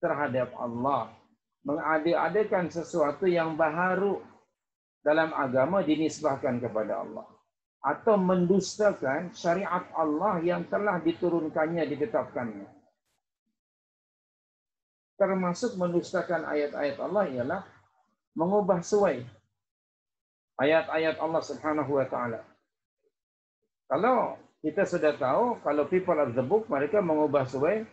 terhadap Allah. Mengada-adakan sesuatu yang baharu dalam agama dinisbahkan kepada Allah. Atau mendustakan syariat Allah yang telah diturunkannya, ditetapkannya. Termasuk mendustakan ayat-ayat Allah ialah mengubah suai ayat-ayat Allah Subhanahu wa taala. Kalau kita sudah tahu, kalau people of the book, mereka mengubah suai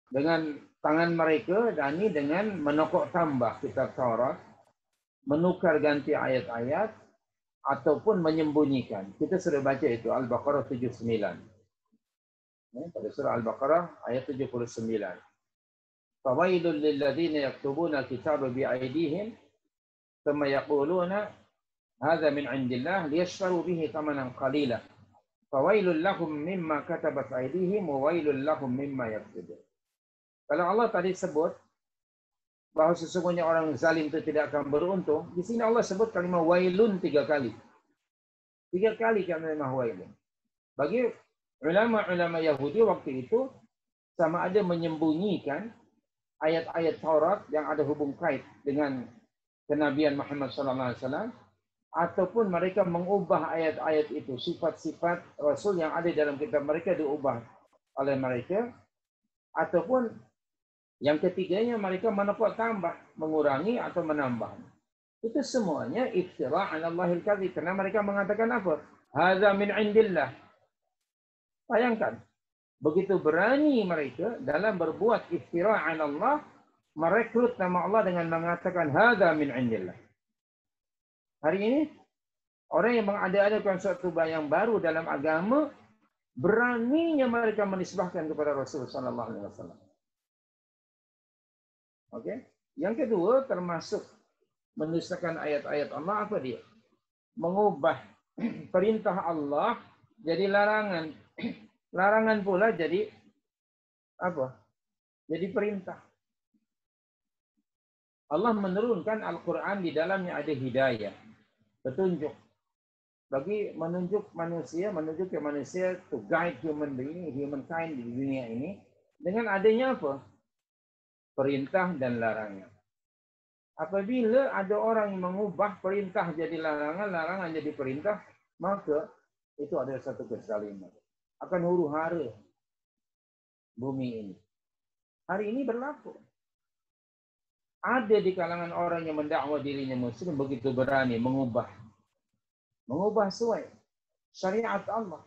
dengan tangan mereka dan ini dengan menokok tambah kitab Taurat, menukar ganti ayat-ayat, ataupun menyembunyikan. Kita sudah baca itu Al-Baqarah 79. Pada surah Al-Baqarah ayat 79. Fawailul lil ladzina yaktubuna al-kitaba bi aydihim thumma yaquluna hadza min 'indillah liyashtaru bihi thamanan qalila. Fawailul lahum mimma katabat aydihim wa wailul lahum mimma yaktubun. Kalau Allah tadi sebut bahawa sesungguhnya orang zalim itu tidak akan beruntung, di sini Allah sebut kalimah wailun 3 kali. 3 kali kalimah wailun. Bagi ulama-ulama Yahudi waktu itu, sama ada menyembunyikan ayat-ayat Taurat yang ada hubung kait dengan kenabian Muhammad SAW, ataupun mereka mengubah ayat-ayat itu, sifat-sifat Rasul yang ada dalam kitab mereka diubah oleh mereka, ataupun yang ketiganya mereka menepuk tambah, mengurangi atau menambah. Itu semuanya iftira' 'ala Allahil kadzib. Karena mereka mengatakan apa? Hadza min 'indillah. Bayangkan, begitu berani mereka dalam berbuat iftira' 'ala Allah, merekrut nama Allah dengan mengatakan hadza min 'indillah. Hari ini orang yang mengada-adakan suatu yang baru dalam agama, beraninya mereka menisbahkan kepada Rasul sallallahu alaihi wasallam. Okey. Yang kedua termasuk mendustakan ayat-ayat Allah apa dia? Mengubah perintah Allah jadi larangan. Larangan pula jadi apa? Jadi perintah. Allah menurunkan Al-Quran di dalamnya ada hidayah, petunjuk. Bagi menunjuk ke manusia to guide humankind di dunia ini dengan adanya apa? Perintah dan larangan. Apabila ada orang yang mengubah perintah jadi larangan, larangan jadi perintah, maka itu adalah satu kezaliman. Akan huru-hara bumi ini. Hari ini berlaku. Ada di kalangan orang yang mendakwa dirinya Muslim begitu berani mengubah suai syariat Allah.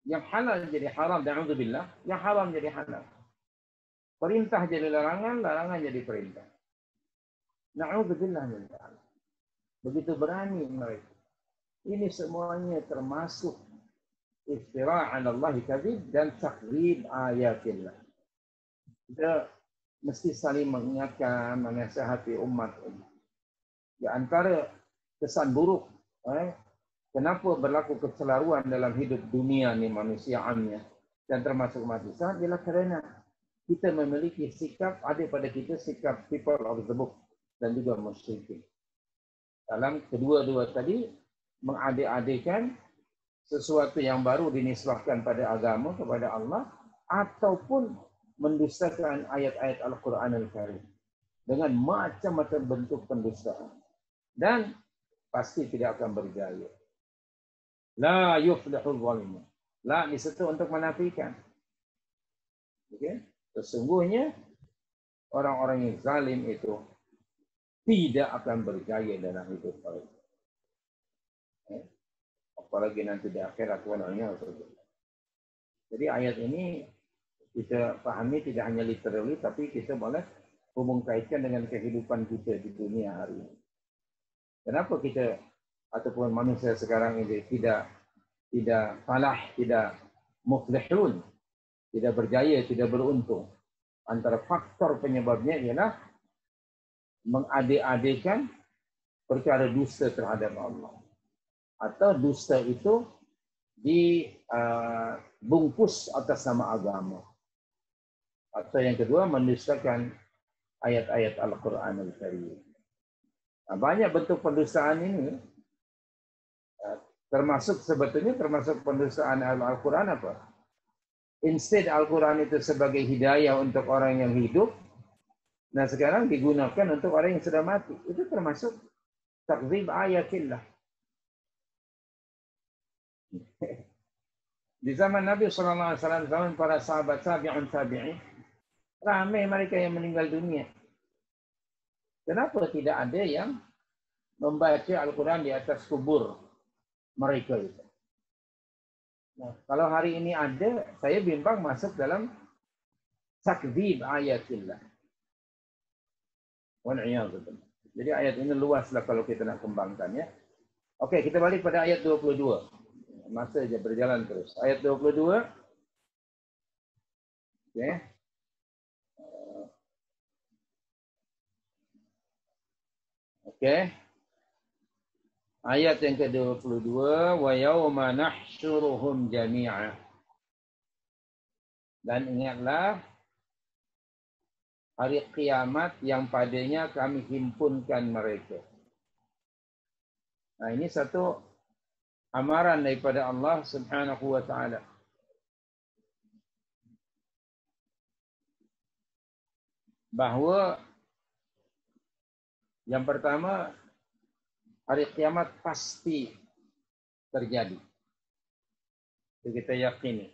Yang halal jadi haram, na'udzubillah. Yang haram jadi halal. Perintah jadi larangan, larangan jadi perintah. Na'udzubillah min dzalik. Begitu berani mereka. Ini semuanya termasuk iftira' 'ala Allah kadzib dan takdzib ayatillah. Kita mesti saling mengingatkan, menasihati umat ini. Di antara kesan buruk, kenapa berlaku kecelaruan dalam hidup dunia ni manusiaannya dan termasuk umat Islam ialah kerana kita memiliki sikap, ada pada kita sikap people of the book dan juga musyrikin. Dalam kedua-dua tadi, mengadik-adikan sesuatu yang baru dinisbahkan pada agama kepada Allah, ataupun mendustakan ayat-ayat Al-Quran Al-Karim dengan macam-macam bentuk pendustaan, dan pasti tidak akan berjaya. La yuflihul zalimun. La di situ untuk menafikan. Okay? Sesungguhnya orang-orang yang zalim itu tidak akan berjaya dalam hidup mereka. Apalagi nanti di akhirat. Jadi ayat ini kita pahami tidak hanya literally, tapi kita boleh hubung kaitkan dengan kehidupan kita di dunia hari ini. Kenapa kita ataupun manusia sekarang ini tidak falah, tidak muflihun, tidak berjaya, tidak beruntung? Antara faktor penyebabnya ialah mengadik-adikan perkara dusta terhadap Allah. Atau dusta itu dibungkus atas nama agama. Atau yang kedua, mendustakan ayat-ayat Al-Quran Al-Karim. Nah, banyak bentuk pendustaan ini, termasuk pendustaan Al-Quran apa? Instead Al-Quran itu sebagai hidayah untuk orang yang hidup, nah sekarang digunakan untuk orang yang sudah mati. Itu termasuk takdzib ayatillah. Di zaman Nabi SAW, zaman para sahabat tabi'in, ramai mereka yang meninggal dunia. Kenapa tidak ada yang membaca Al-Quran di atas kubur mereka itu? Nah, kalau hari ini ada, saya bimbang masuk dalam takdzib ayatillah. Wal'iyadzubillah. Jadi ayat ini luaslah kalau kita nak kembangkan, ya. Oke, kita balik pada ayat 22. Masa saja berjalan terus. Ayat 22. Oke. Oke. Ayat yang ke-22, wa yauma nahsyuruhum jami'a. Dan ingatlah hari kiamat yang padanya kami himpunkan mereka. Nah, ini satu amaran daripada Allah Subhanahu wa taala. Bahwa yang pertama, hari kiamat pasti terjadi. Itu kita yakini.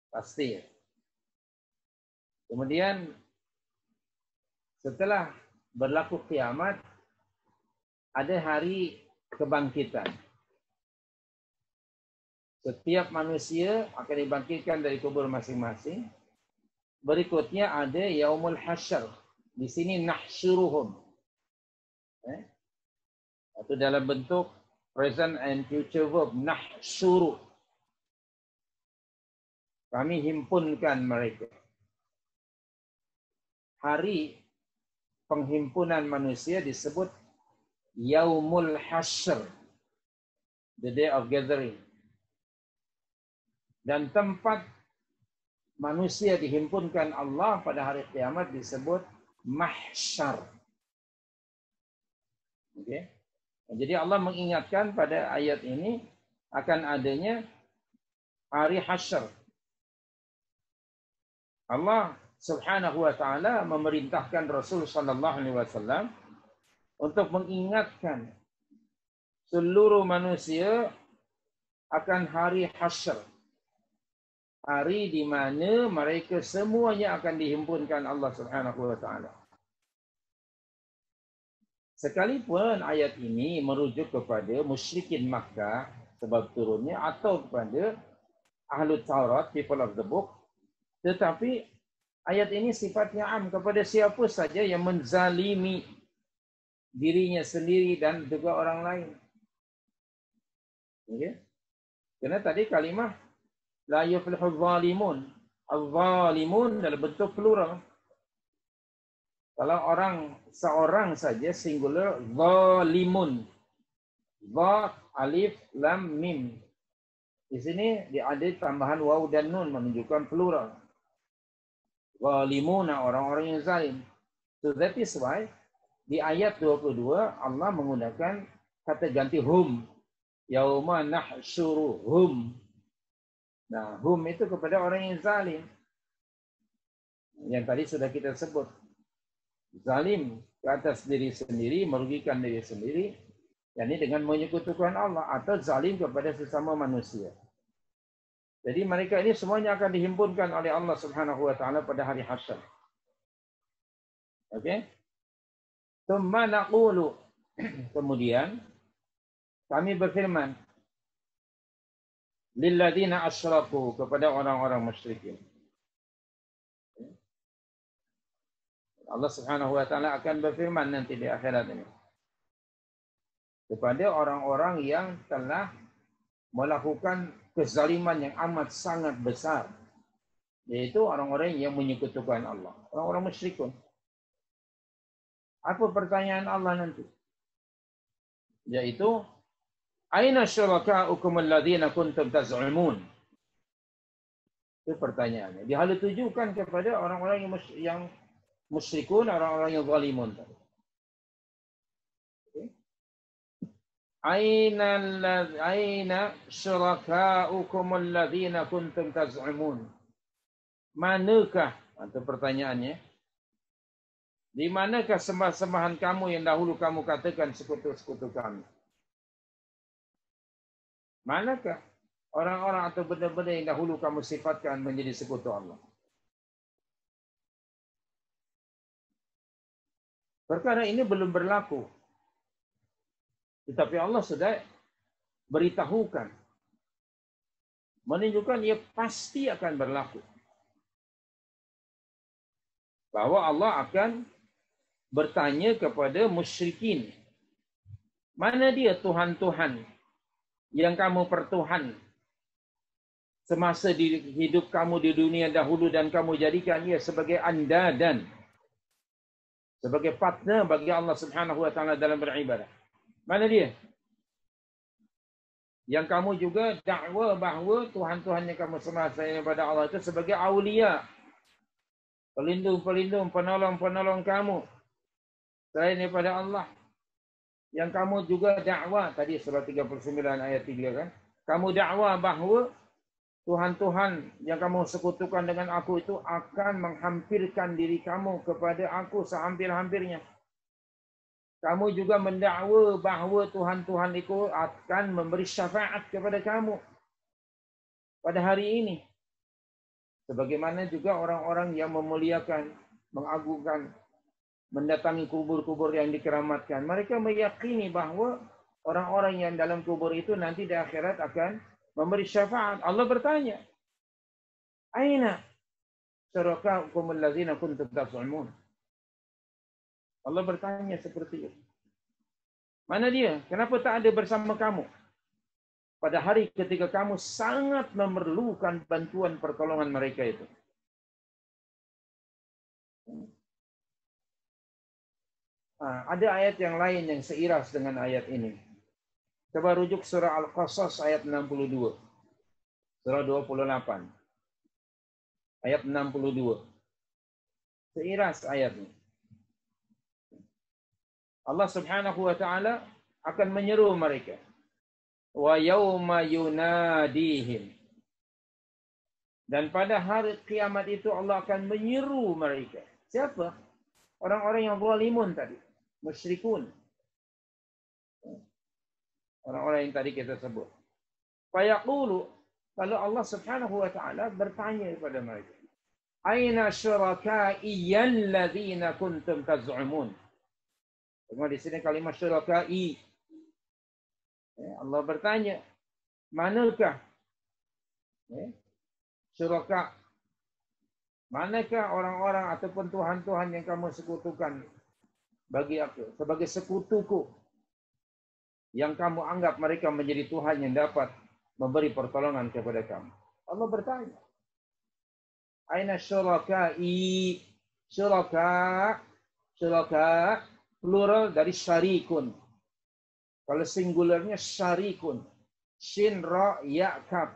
Pasti. Kemudian setelah berlaku kiamat, ada hari kebangkitan. Setiap manusia akan dibangkitkan dari kubur masing-masing. Berikutnya ada yaumul hasyr. Di sini nahsyuruhum. Atau dalam bentuk present and future verb, nahsyuru. Kami himpunkan mereka. Hari penghimpunan manusia disebut yaumul hasyr, the day of gathering. Dan tempat manusia dihimpunkan Allah pada hari kiamat disebut mahsyar. Okay. Jadi Allah mengingatkan pada ayat ini akan adanya hari hasyr. Allah Subhanahu wa taala memerintahkan Rasul sallallahu alaihi wasallam untuk mengingatkan seluruh manusia akan hari hasyr. Hari di mana mereka semuanya akan dihimpunkan Allah Subhanahu wa taala. Sekalipun ayat ini merujuk kepada musyrikin Makkah sebab turunnya atau kepada Ahlu Taurat, people of the book, tetapi ayat ini sifatnya am kepada siapa saja yang menzalimi dirinya sendiri dan juga orang lain. Okay? Karena tadi kalimah la yuflihul zalimun. Al-zalimun dalam bentuk plural. Kalau seorang saja singular, zalimun. Za, alif, lam, mim. Di sini ada tambahan waw dan nun menunjukkan plural. Zalimuna, orang-orang yang zalim. So that is why di ayat 22 Allah menggunakan kata ganti hum. Yauma nahsyuruhum. Nah, hum itu kepada orang yang zalim. Yang tadi sudah kita sebut. Zalim ke atas diri sendiri, merugikan diri sendiri, yakni dengan menyekutukan Allah, atau zalim kepada sesama manusia. Jadi mereka ini semuanya akan dihimpunkan oleh Allah Subhanahu wa taala pada hari hasyar. Okey? Tsumma naqulu. Kemudian kami berfirman lilladzina asyraku, kepada orang-orang musyrikin. Allah Subhanahu wa taala akan berfirman nanti di akhirat ini kepada orang-orang yang telah melakukan kezaliman yang amat sangat besar, yaitu orang-orang yang menyekutukan Allah, orang-orang musyrikun. Apa pertanyaan Allah nanti? Yaitu aina syurakaukum alladzina kuntum taz'umun. Itu pertanyaannya. Ditujukan kepada orang-orang yang musyrikun, orang-orang yang zalimun. Aina syurakaukum alladzina kuntum taz'umun. Manakah, itu pertanyaannya, di manakah sembah-sembahan kamu yang dahulu kamu katakan sekutu-sekutu kami? Manakah orang-orang atau benda-benda yang dahulu kamu sifatkan menjadi sekutu Allah? Perkara ini belum berlaku. Tetapi Allah sudah beritahukan, menunjukkan ia pasti akan berlaku. Bahwa Allah akan bertanya kepada musyrikin, mana dia Tuhan-Tuhan yang kamu pertuhan semasa di hidup kamu di dunia dahulu dan kamu jadikan ia sebagai andadan, sebagai partner bagi Allah Subhanahu wa taala dalam beribadah. Mana dia? Yang kamu juga dakwa bahawa Tuhan-Tuhan yang kamu sembah selain daripada Allah itu sebagai aulia, pelindung-pelindung, penolong-penolong kamu selain daripada Allah. Yang kamu juga dakwa, tadi surah 39 ayat 3 kan? Kamu dakwa bahawa Tuhan-Tuhan yang kamu sekutukan dengan aku itu akan menghampirkan diri kamu kepada aku sehampir-hampirnya. Kamu juga mendakwa bahawa Tuhan-Tuhan itu akan memberi syafaat kepada kamu pada hari ini. Sebagaimana juga orang-orang yang memuliakan, mengagungkan, mendatangi kubur-kubur yang dikeramatkan. Mereka meyakini bahawa orang-orang yang dalam kubur itu nanti di akhirat akan memberi syafaat. Allah bertanya, aina syurakaukum alladzina kuntum taz'umun? Allah bertanya seperti itu. Mana dia? Kenapa tak ada bersama kamu? Pada hari ketika kamu sangat memerlukan bantuan pertolongan mereka itu. Ada ayat yang lain yang seiras dengan ayat ini. Coba rujuk surah Al-Qasas ayat 62. Surah 28. Ayat 62. Seiras ayatnya. Allah Subhanahu wa taala akan menyeru mereka. Wa yauma yunadihim. Dan pada hari kiamat itu Allah akan menyeru mereka. Siapa? Orang-orang yang zalimun tadi, musyrikun. Orang-orang yang tadi kita sebut. Fayaqulu, kalau Allah Subhanahu wa taala bertanya kepada mereka, aina syurakai alladzina kuntum taz'umun? Tengok di sini kalimat syurakai. Allah bertanya, manakah syuraka? Manakah orang-orang ataupun Tuhan-Tuhan yang kamu sekutukan bagi aku sebagai sekutuku, yang kamu anggap mereka menjadi Tuhan yang dapat memberi pertolongan kepada kamu? Allah bertanya, aina syurakai? Syuraka plural dari syarikun. Kalau singularnya syarikun. Shin, ra, ya, kaf.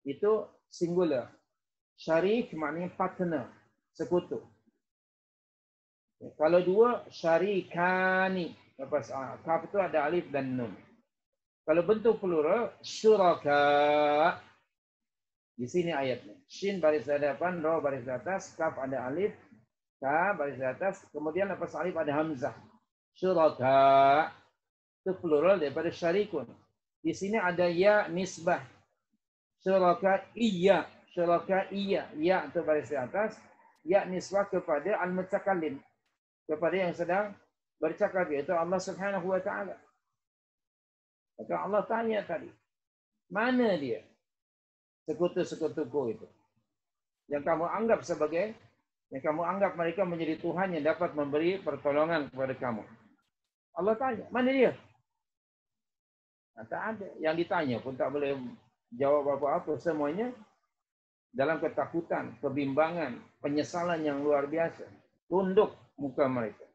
Itu singular. Syarik maknanya partner, sekutu. Kalau dua, syarikani. Lepas kaf itu ada alif dan nun. Kalau bentuk plural, syuraka. Di sini ayatnya. Shin baris hadapan, ro baris atas, kaf ada alif, ka baris atas, kemudian lepas alif ada hamzah. Syuraka. Itu plural daripada syarikun. Di sini ada ya nisbah. Syuraka iya. Syuraka iya. Ya itu baris atas. Ya nisbah kepada al-mutakallim. Kepada yang sedang bercakap, yaitu Allah Subhanahu wa ta'ala. Maka Allah tanya tadi, mana dia? Sekutu-sekutuku itu. Yang kamu anggap sebagai, yang kamu anggap mereka menjadi Tuhan yang dapat memberi pertolongan kepada kamu. Allah tanya, mana dia? Nah, tak ada. Yang ditanya pun tak boleh jawab apa-apa. Semuanya dalam ketakutan, kebimbangan, penyesalan yang luar biasa. Tunduk muka mereka.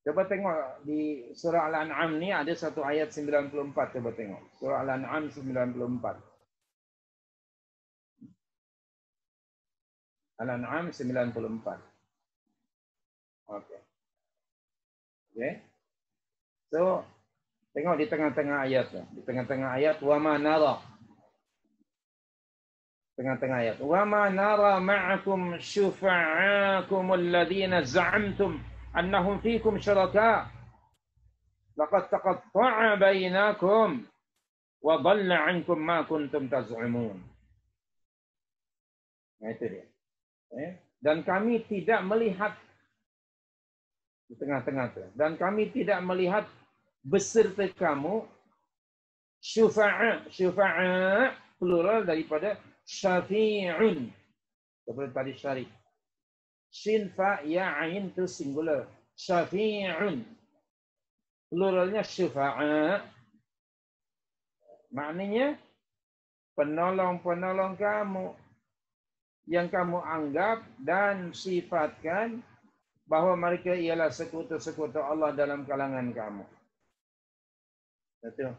Coba tengok di surah Al-An'am ni ada satu ayat 94. Coba tengok. Surah Al-An'am 94. Al-An'am 94. Okey. Okey. So, tengok di tengah-tengah ayat. Di tengah-tengah ayat, wa ma nara. Tengah-tengah ayat. Wa ma nara ma'akum syufa'akum alladhina za'amtum annahum fikum syuraka. Laqad taqatta'a bainakum wa dhalla 'ankum ma kuntum taz'umun. Nah, itu dia. Dan kami tidak melihat di tengah-tengah itu. Dan kami tidak melihat beserta kamu syufa'a. Syufa'a plural daripada syafi'un. Seperti tadi syarif. Shin fa ya ain itu singular. Syafi'un. Pluralnya syufa'a. Maknanya penolong-penolong kamu yang kamu anggap dan sifatkan bahawa mereka ialah sekutu-sekutu Allah dalam kalangan kamu. Betul.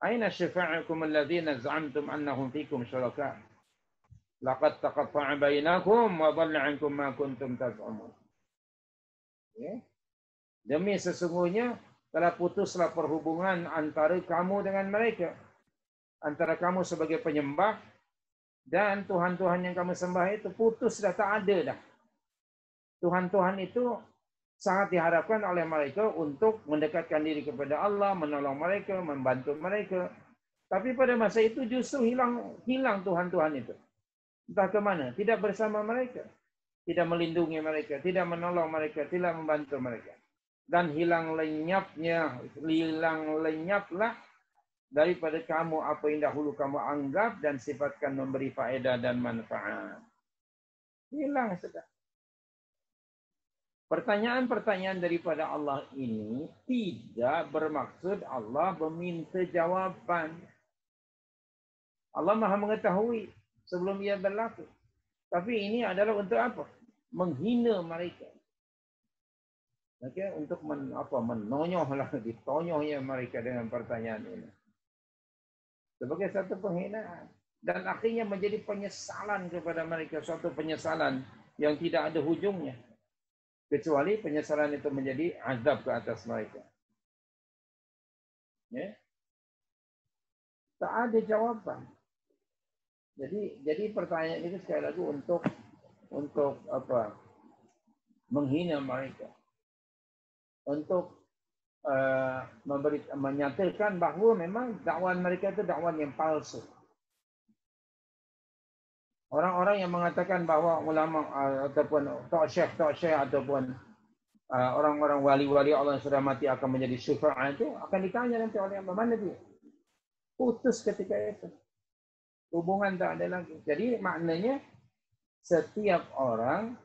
Aina syafa'akum alladhina za'amtum annahum fikum syuraka? Laqad taqatta'a bainakum wa dhalla 'ankum ma kuntum taz'umun. Okay. Demi sesungguhnya telah putuslah perhubungan antara kamu dengan mereka. Antara kamu sebagai penyembah dan Tuhan-Tuhan yang kamu sembah itu putus, dah tak ada dah. Tuhan-Tuhan itu sangat diharapkan oleh mereka untuk mendekatkan diri kepada Allah, menolong mereka, membantu mereka. Tapi pada masa itu justru hilang Tuhan-Tuhan itu. Entah ke mana, tidak bersama mereka. Tidak melindungi mereka, tidak menolong mereka, tidak membantu mereka. Dan hilang lenyaplah daripada kamu apa yang dahulu kamu anggap dan sifatkan memberi faedah dan manfaat. Hilang sudah. Pertanyaan-pertanyaan daripada Allah ini tidak bermaksud Allah meminta jawapan. Allah Maha mengetahui sebelum ia berlaku. Tapi ini adalah untuk apa? Menghina mereka. Okay? Untuk menonyohlah, ditonyohnya mereka dengan pertanyaan ini. Sebagai satu penghinaan. Dan akhirnya menjadi penyesalan kepada mereka. Suatu penyesalan yang tidak ada hujungnya. Kecuali penyesalan itu menjadi azab ke atas mereka. Ya? Tak ada jawaban. Jadi pertanyaan itu sekali lagi untuk apa? Menghina mereka. Untuk menyatakan bahawa memang dakwaan mereka itu dakwaan yang palsu. Orang-orang yang mengatakan bahawa ulama ataupun tok syekh ataupun orang-orang wali-wali Allah yang sudah mati akan menjadi syafa'a itu akan ditanya nanti oleh Allah, mana dia? Putus ketika itu. Hubungan tak ada lagi. Jadi maknanya setiap orang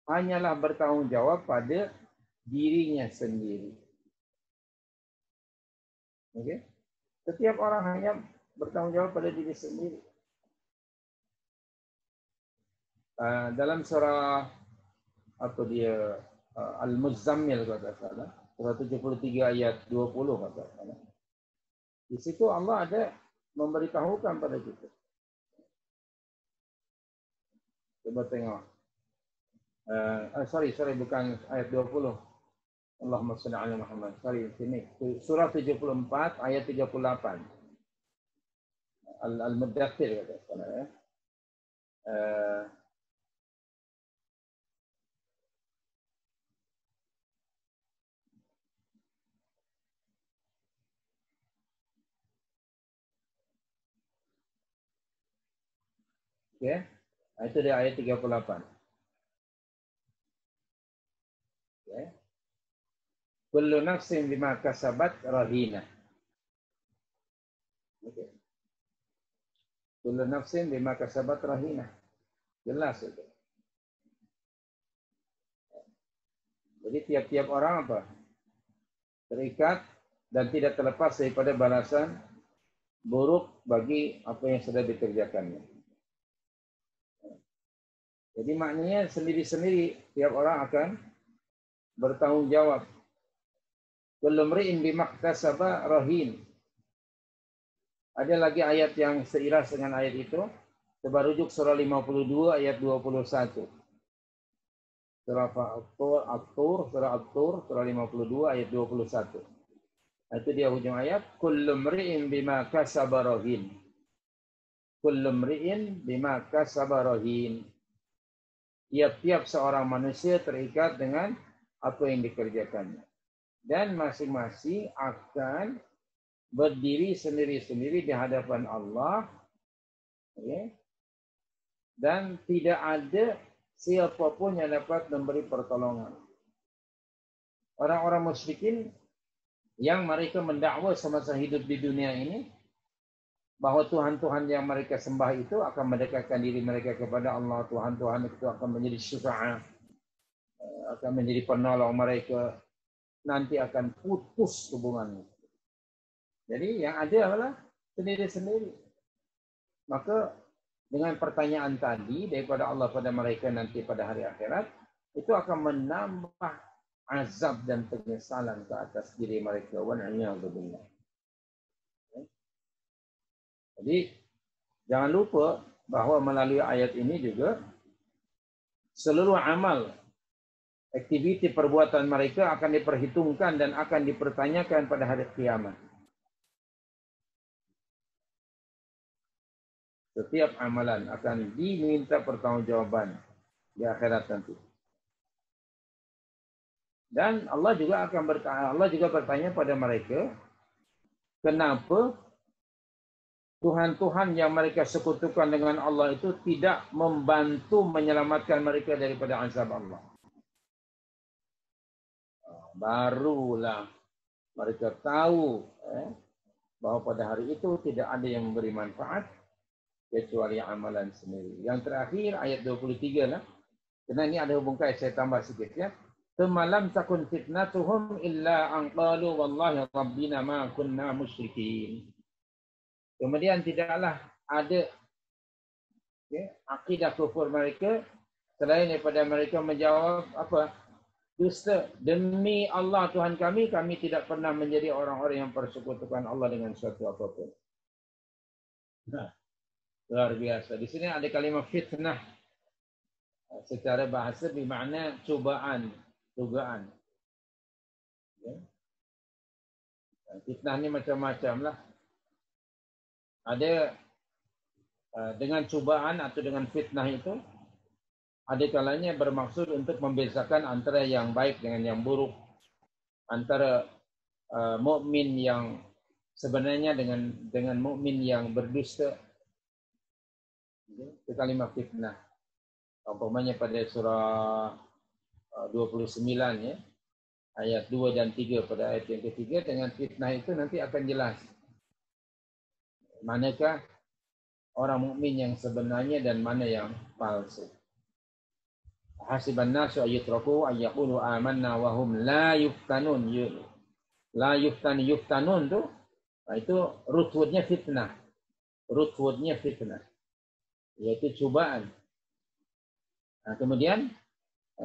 hanyalah bertanggung jawab pada dirinya sendiri. Okey? Setiap orang hanya bertanggung jawab pada diri sendiri. Dalam surah apa dia Al-Muzammil kata salah, surah 73 ayat 20 kata salah. Di situ Allah ada memberitahukan pada kita. Coba tengok. Sorry, bukan ayat 20. Allahumma shalli ala Muhammad. Sorry, sini. Surah 74 ayat 38. Al-Muddathir kata sana ya. Okay. Itu dia ayat 38. Okay. Kullu nafsin bima kasabat rahina. Okay. Kullu nafsin bima kasabat rahina. Jelas itu. Jadi tiap-tiap orang apa? Terikat dan tidak terlepas daripada balasan buruk bagi apa yang sudah dikerjakannya. Jadi maknanya sendiri-sendiri tiap orang akan bertanggung jawab. Kullu mri'in bimaktasaba rahin. Ada lagi ayat yang seiras dengan ayat itu. Coba rujuk surah 52 ayat 21. Surah At-Tur, surah 52 ayat 21. Itu dia hujung ayat. Kullu mri'in bima kasaba rahin. Kullu mri'in bima kasaba rahin. Tiap-tiap seorang manusia terikat dengan apa yang dikerjakannya. Dan masing-masing akan berdiri sendiri-sendiri di hadapan Allah. Okay. Dan tidak ada siapapun yang dapat memberi pertolongan. Orang-orang musyrikin yang mereka mendakwa semasa hidup di dunia ini, bahawa Tuhan-Tuhan yang mereka sembah itu akan mendekatkan diri mereka kepada Allah. Tuhan-Tuhan itu akan menjadi syufa'a, akan menjadi penolong mereka. Nanti akan putus hubungannya. Jadi yang ada adalah sendiri-sendiri. Maka dengan pertanyaan tadi daripada Allah pada mereka nanti pada hari akhirat, itu akan menambah azab dan penyesalan ke atas diri mereka. Wa'alaikumsalam. Jadi jangan lupa bahawa melalui ayat ini juga seluruh amal, aktiviti perbuatan mereka akan diperhitungkan dan akan dipertanyakan pada hari kiamat. Setiap amalan akan diminta pertanggungjawaban di akhirat nanti. Dan Allah juga bertanya pada mereka, kenapa Tuhan-Tuhan yang mereka sekutukan dengan Allah itu tidak membantu menyelamatkan mereka daripada azab Allah. Barulah mereka tahu bahawa pada hari itu tidak ada yang memberi manfaat kecuali amalan sendiri. Yang terakhir ayat 23 lah. Kerana ini ada hubung kait, saya tambah sikit ya. Semalam takun fitnatuhum illa an qalu wallahi rabbina ma kunna musyrikin. Kemudian tidaklah ada akidah kufur mereka selain daripada mereka menjawab apa? Dusta. Demi Allah Tuhan kami tidak pernah menjadi orang-orang yang persekutukan Allah dengan sesuatu apapun. Nah, luar biasa. Di sini ada kalimah fitnah. Secara bahasa bermakna cubaan, dugaan. Ya. Fitnah ni macam-macam lah. Ada dengan cubaan atau dengan fitnah itu, ada kalanya bermaksud untuk membezakan antara yang baik dengan yang buruk, antara mukmin yang sebenarnya dengan mukmin yang berdusta. Itu kalimah fitnah. Umpamanya pada surah 29 ya, ayat 2 dan 3 pada ayat yang ketiga, dengan fitnah itu nanti akan jelas manakah orang mukmin yang sebenarnya dan mana yang palsu. Hasiban nasu ayyutraku ayyaqulu amanna wa hum la yuftanun. La yuftanun tu itu root word-nya fitnah. Root word-nya fitnah, yaitu cubaan. Nah, kemudian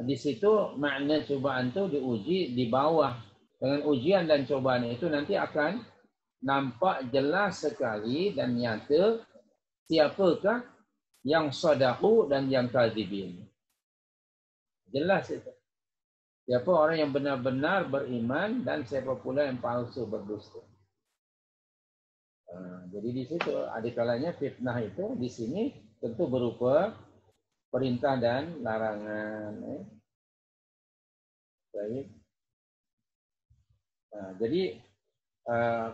di situ makna cubaan tu diuji di bawah. Dengan ujian dan cubaan itu nanti akan nampak jelas sekali dan nyata siapakah yang sadaku dan yang kadzibin. Jelas itu. Siapa orang yang benar-benar beriman dan siapa pula yang palsu berdusta. Jadi di situ ada kalanya fitnah itu di sini tentu berupa perintah dan larangan. Baik. Jadi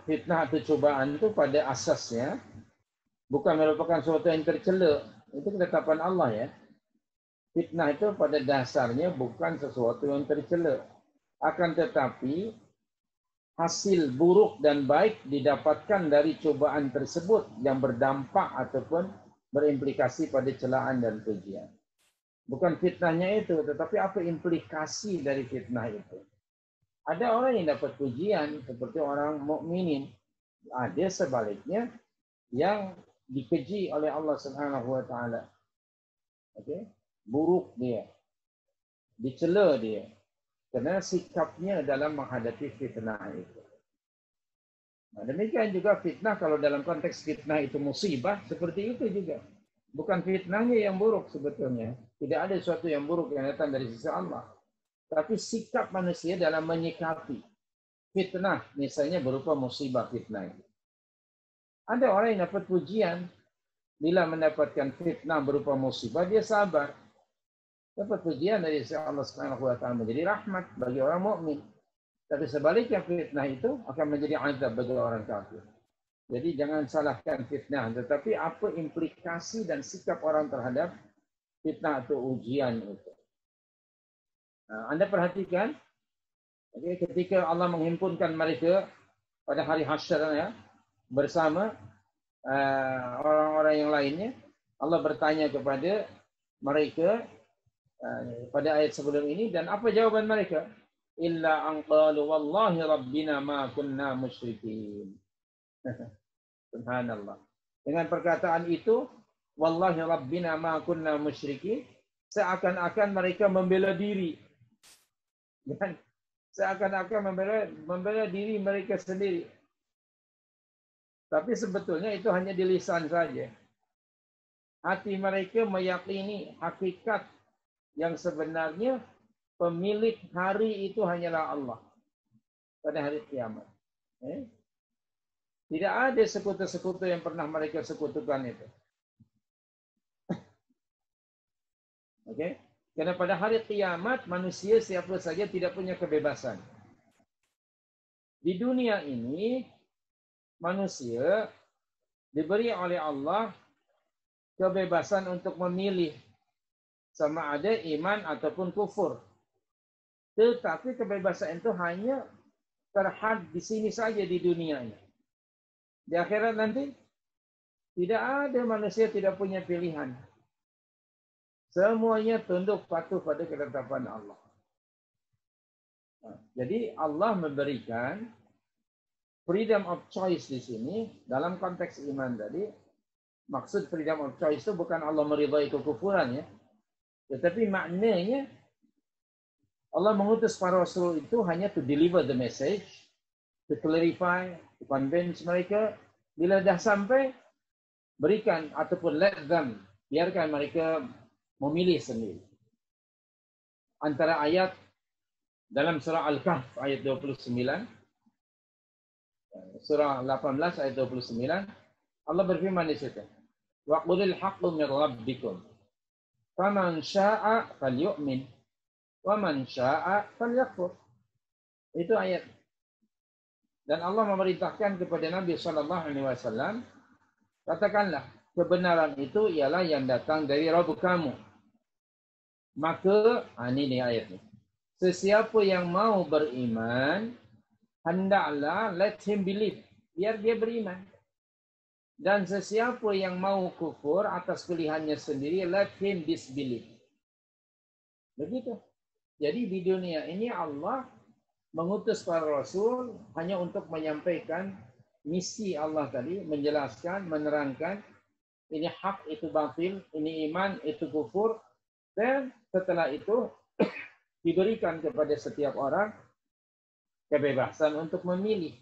fitnah atau cobaan itu pada asasnya bukan merupakan sesuatu yang tercela. Itu ketetapan Allah ya. Fitnah itu pada dasarnya bukan sesuatu yang tercela. Akan tetapi hasil buruk dan baik didapatkan dari cobaan tersebut yang berdampak ataupun berimplikasi pada celaan dan pujian. Bukan fitnahnya itu, tetapi apa implikasi dari fitnah itu. Ada orang yang dapat pujian seperti orang mukminin. Ada sebaliknya yang dikeji oleh Allah Subhanahu wa taala. Okey, buruk dia. Dicela dia karena sikapnya dalam menghadapi fitnah itu. Nah, demikian juga fitnah kalau dalam konteks fitnah itu musibah seperti itu juga. Bukan fitnahnya yang buruk sebetulnya. Tidak ada sesuatu yang buruk yang datang dari sisi Allah. Tapi sikap manusia dalam menyikapi fitnah, misalnya berupa musibah fitnah. Ada orang yang dapat pujian, bila mendapatkan fitnah berupa musibah, dia sabar. Dapat pujian dari Allah Subhanahu wa taala menjadi rahmat bagi orang mukmin. Tapi sebaliknya fitnah itu akan menjadi azab bagi orang kafir. Jadi jangan salahkan fitnah, tetapi apa implikasi dan sikap orang terhadap fitnah atau ujian itu. Anda perhatikan, ketika Allah menghimpunkan mereka pada hari hasyar ya, bersama orang-orang yang lainnya, Allah bertanya kepada mereka pada ayat sebelum ini, dan apa jawaban mereka? Illa an qalu wallahi rabbina ma kunna musyrikin. Subhanallah. Dengan perkataan itu, wallahi rabbina ma kunna musyrikin, seakan-akan mereka membela diri. Dan seakan-akan membela diri mereka sendiri. Tapi sebetulnya itu hanya di lisan saja. Hati mereka meyakini hakikat yang sebenarnya pemilik hari itu hanyalah Allah pada hari kiamat. Tidak ada sekutu-sekutu yang pernah mereka sekutukan itu. Oke? Karena pada hari kiamat manusia siapa saja tidak punya kebebasan. Di dunia ini manusia diberi oleh Allah kebebasan untuk memilih sama ada iman ataupun kufur. Tetapi kebebasan itu hanya terhad di sini saja di dunia ini. Di akhirat nanti tidak ada manusia tidak punya pilihan. Semuanya tunduk patuh pada ketetapan Allah. Jadi Allah memberikan freedom of choice di sini dalam konteks iman tadi. Maksud freedom of choice itu bukan Allah meridai kekufuran ya. Tetapi maknanya Allah mengutus para rasul itu hanya to deliver the message, to clarify, to convince mereka. Bila dah sampai, berikan ataupun let them, biarkan mereka memilih sendiri. Antara ayat dalam surah Al-Kahf ayat 29, surah 18 ayat 29, Allah berfirman di situ, wa qulil haqqu min rabbikum faman syaa'a falyu'min wa man syaa'a falyakfur. Itu ayat. Dan Allah memerintahkan kepada Nabi SAW, katakanlah kebenaran itu ialah yang datang dari Rabb kamu. Maka, ini ayatnya. Sesiapa yang mau beriman, hendaklah let him believe. Biar dia beriman. Dan sesiapa yang mau kufur atas pilihannya sendiri, let him disbelieve. Begitu. Jadi di dunia ini Allah mengutus para rasul hanya untuk menyampaikan misi Allah tadi, menjelaskan, menerangkan ini hak, itu batil, ini iman, itu kufur. Dan setelah itu diberikan kepada setiap orang kebebasan untuk memilih.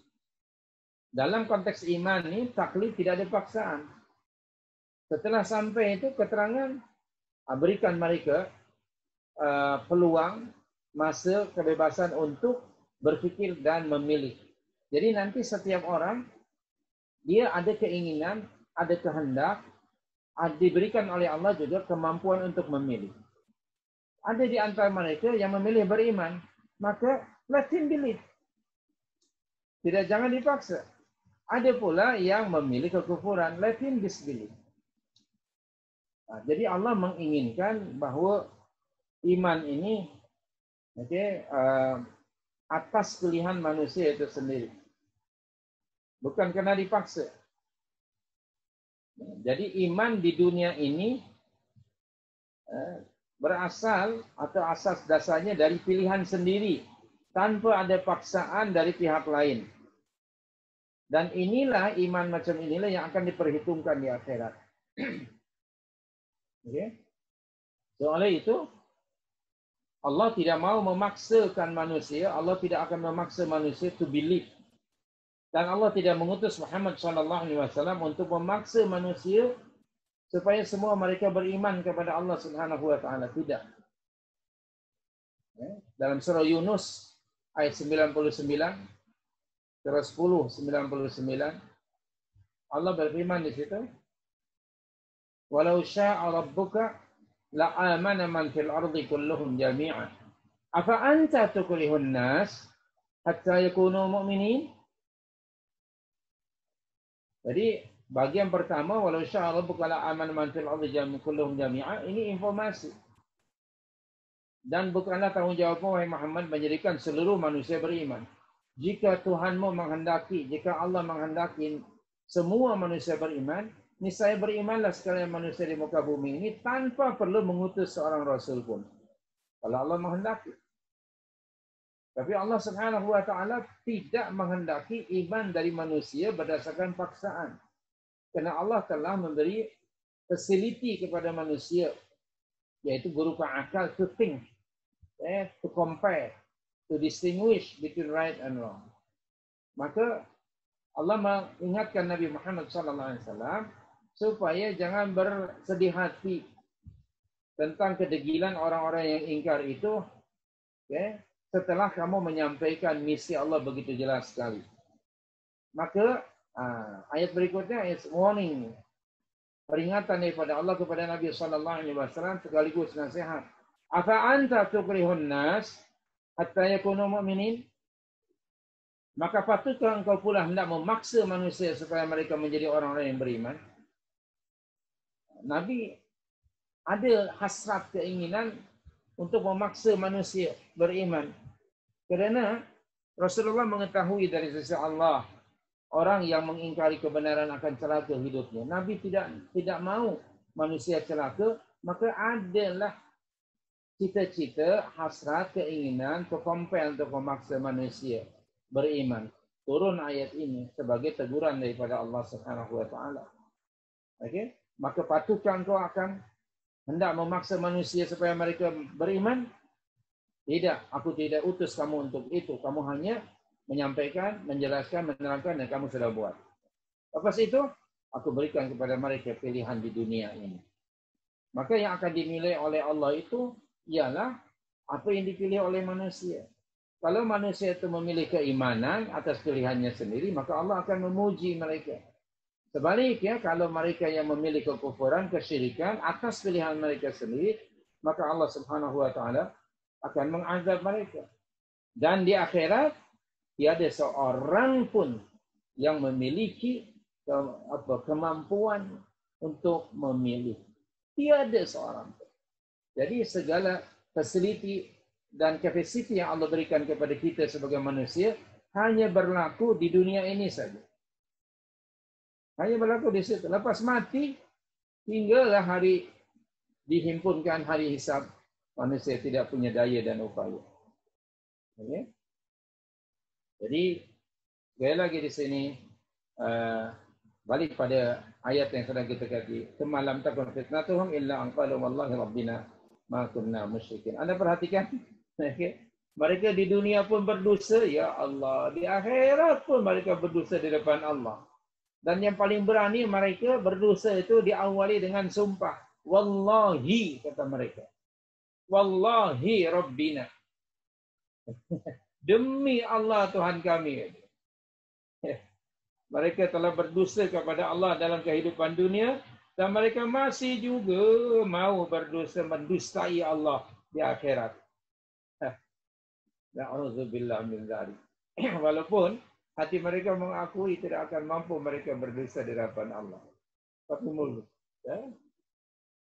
Dalam konteks iman ini taklid tidak ada paksaan. Setelah sampai itu keterangan, berikan mereka peluang, masa, kebebasan untuk berfikir dan memilih. Jadi nanti setiap orang, dia ada keinginan, ada kehendak, diberikan oleh Allah juga kemampuan untuk memilih. Ada di antara mereka yang memilih beriman, maka let him believe. Tidak, jangan dipaksa. Ada pula yang memilih kekufuran, let him disbelieve. Jadi Allah menginginkan bahwa iman ini atas pilihan manusia itu sendiri. Bukan karena dipaksa. Jadi iman di dunia ini berasal atau asas dasarnya dari pilihan sendiri. Tanpa ada paksaan dari pihak lain. Dan inilah iman macam inilah yang akan diperhitungkan di akhirat. Okay. So, oleh itu, Allah tidak mau memaksakan manusia. Allah tidak akan memaksa manusia to believe. Dan Allah tidak mengutus Muhammad SAW untuk memaksa manusia supaya semua mereka beriman kepada Allah Subhanahu Wa Taala. Tidak. Dalam surah Yunus ayat 99, surah 10, 99, Allah berfirman di situ, "Walau syaa rabbuka la'amana man fil ardi kulluhum jami'an. Afa anta tukrihun nas hatta yakunu mu'minin?" Jadi bagian pertama, walau syaa rabbuka la'amana man fil ardi kulluhum jami'an, ini informasi. Dan bukanlah tanggungjawabmu, wahai Muhammad, menjadikan seluruh manusia beriman. Jika Tuhanmu menghendaki, jika Allah menghendaki semua manusia beriman, niscaya berimanlah sekalian manusia di muka bumi ini tanpa perlu mengutus seorang rasul pun. Kalau Allah menghendaki. Tapi Allah Subhanahu Wa Taala tidak menghendaki iman dari manusia berdasarkan paksaan. Karena Allah telah memberi facility kepada manusia, yaitu berupa akal to think, to compare, to distinguish between right and wrong. Maka Allah mengingatkan Nabi Muhammad SAW supaya jangan bersedih hati tentang kedegilan orang-orang yang ingkar itu, setelah kamu menyampaikan misi Allah begitu jelas sekali. Maka ayat berikutnya ayat warning, peringatan daripada Allah kepada Nabi SAW sekaligus nasihat. Afa anta tukrihun nas hatta yakunu mu'minin? Maka patutkah engkau pula hendak memaksa manusia supaya mereka menjadi orang-orang yang beriman? Nabi ada hasrat keinginan untuk memaksa manusia beriman. Kerana Rasulullah mengetahui dari sisi Allah, orang yang mengingkari kebenaran akan celaka hidupnya. Nabi tidak mau manusia celaka, maka adalah cita-cita, hasrat, keinginan, compel untuk memaksa manusia beriman. Turun ayat ini sebagai teguran daripada Allah Subhanahu Wa Taala. Okey, maka patutkah engkau akan hendak memaksa manusia supaya mereka beriman? Tidak, aku tidak utus kamu untuk itu. Kamu hanya menyampaikan, menjelaskan, menerangkan, dan kamu sudah buat. Lepas itu, aku berikan kepada mereka pilihan di dunia ini. Maka yang akan dinilai oleh Allah itu ialah apa yang dipilih oleh manusia. Kalau manusia itu memilih keimanan atas pilihannya sendiri, maka Allah akan memuji mereka. Sebaliknya, kalau mereka yang memilih kekufuran, kesyirikan atas pilihan mereka sendiri, maka Allah Subhanahu Wa Taala akan mengazab mereka. Dan di akhirat, tiada seorang pun yang memiliki kemampuan untuk memilih. Tiada seorang pun. Jadi segala facility dan capacity yang Allah berikan kepada kita sebagai manusia hanya berlaku di dunia ini saja. Hanya berlaku di situ. Lepas mati, tinggallah hari dihimpunkan hari hisab. Manusia tidak punya daya dan upaya. Okay? Jadi, sekali lagi di sini, balik pada ayat yang sedang kita kaji. Semalam takun fitnatuhum illa anqalu wallahi rabbina ma kunna musyrikin. Anda perhatikan? Okay? Mereka di dunia pun berdosa, ya Allah. Di akhirat pun mereka berdosa di depan Allah. Dan yang paling berani mereka berdosa itu diawali dengan sumpah. Wallahi, kata mereka. Wallahi Rabbina. Demi Allah Tuhan kami. Mereka telah berdusta kepada Allah dalam kehidupan dunia dan mereka masih juga mau berdusta mendustai Allah di akhirat. Na'udzubillah min dzalik. Walaupun hati mereka mengakui tidak akan mampu mereka berdusta di hadapan Allah. Tapi mulut. Ya.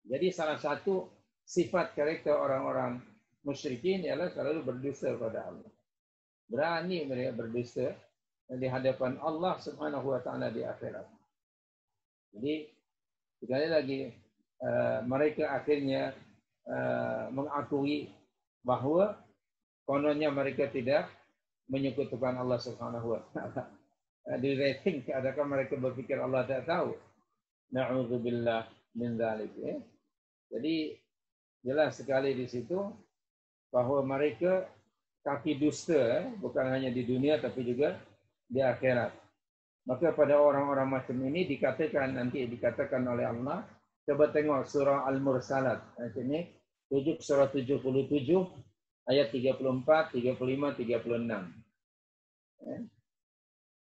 Jadi salah satu sifat karakter orang-orang musyrikin ialah selalu berdusta kepada Allah. Berani mereka berdusta di hadapan Allah Subhanahu wa taala di akhirat. Jadi sekali lagi mereka akhirnya mengakui bahawa kononnya mereka tidak menyekutukan Allah Subhanahu wa taala. Di rating adakah mereka berfikir Allah tak tahu? Na'udzubillah min dzalik. Ya. Jadi jelas sekali di situ bahawa mereka kaki dusta bukan hanya di dunia tapi juga di akhirat. Maka pada orang-orang macam ini dikatakan oleh Allah, coba tengok surah Al-Mursalat. Ini rujuk surah 77 ayat 34, 35, 36. Ya.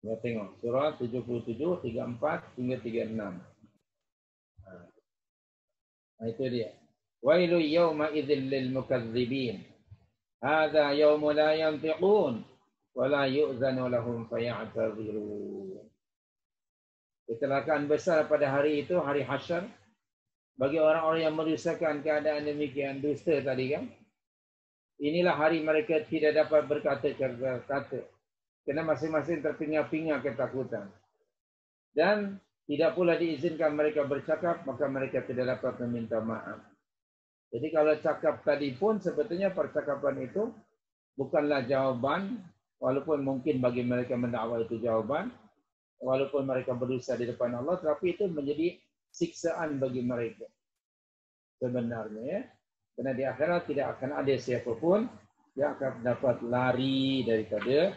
Coba tengok surah 77, 34 hingga 36. Nah, itu dia. Wailu yawma idzil lil mukadzibin. Hadza yawmu la yantiqun wa la yu'zanu lahum faya'tazirun. Kecelakaan besar pada hari itu, hari hasyar, bagi orang-orang yang merusakan keadaan demikian dusta tadi kan. Inilah hari mereka tidak dapat berkata-kata. Kerana masing-masing terpinga-pinga ketakutan. Dan tidak pula diizinkan mereka bercakap, maka mereka tidak dapat meminta maaf. Jadi kalau cakap tadi pun sebetulnya percakapan itu bukanlah jawaban, walaupun mungkin bagi mereka mendakwa itu jawaban, walaupun mereka berusaha di depan Allah, tapi itu menjadi siksaan bagi mereka. Sebenarnya ya. Kerana di akhirat tidak akan ada siapapun yang akan dapat lari daripada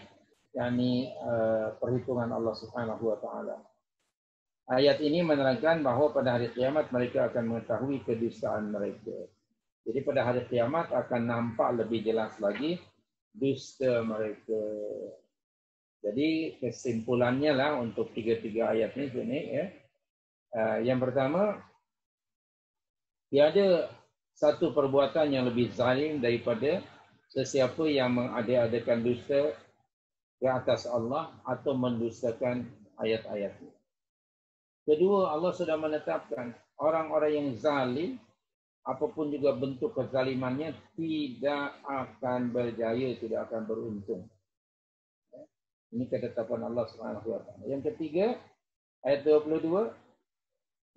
perhitungan Allah Subhanahu wa taala. Ayat ini menerangkan bahawa pada hari kiamat mereka akan mengetahui kedustaan mereka. Jadi pada hari kiamat akan nampak lebih jelas lagi dusta mereka. Jadi kesimpulannya lah untuk tiga-tiga ayat ini ya. Yang pertama, tiada satu perbuatan yang lebih zalim daripada sesiapa yang mengada-adakan dusta ke atas Allah atau mendustakan ayat-ayatnya. Kedua, Allah sudah menetapkan orang-orang yang zalim, apapun juga bentuk kezalimannya, tidak akan berjaya, tidak akan beruntung. Ini ketetapan Allah Subhanahu wa taala. Yang ketiga, ayat 22,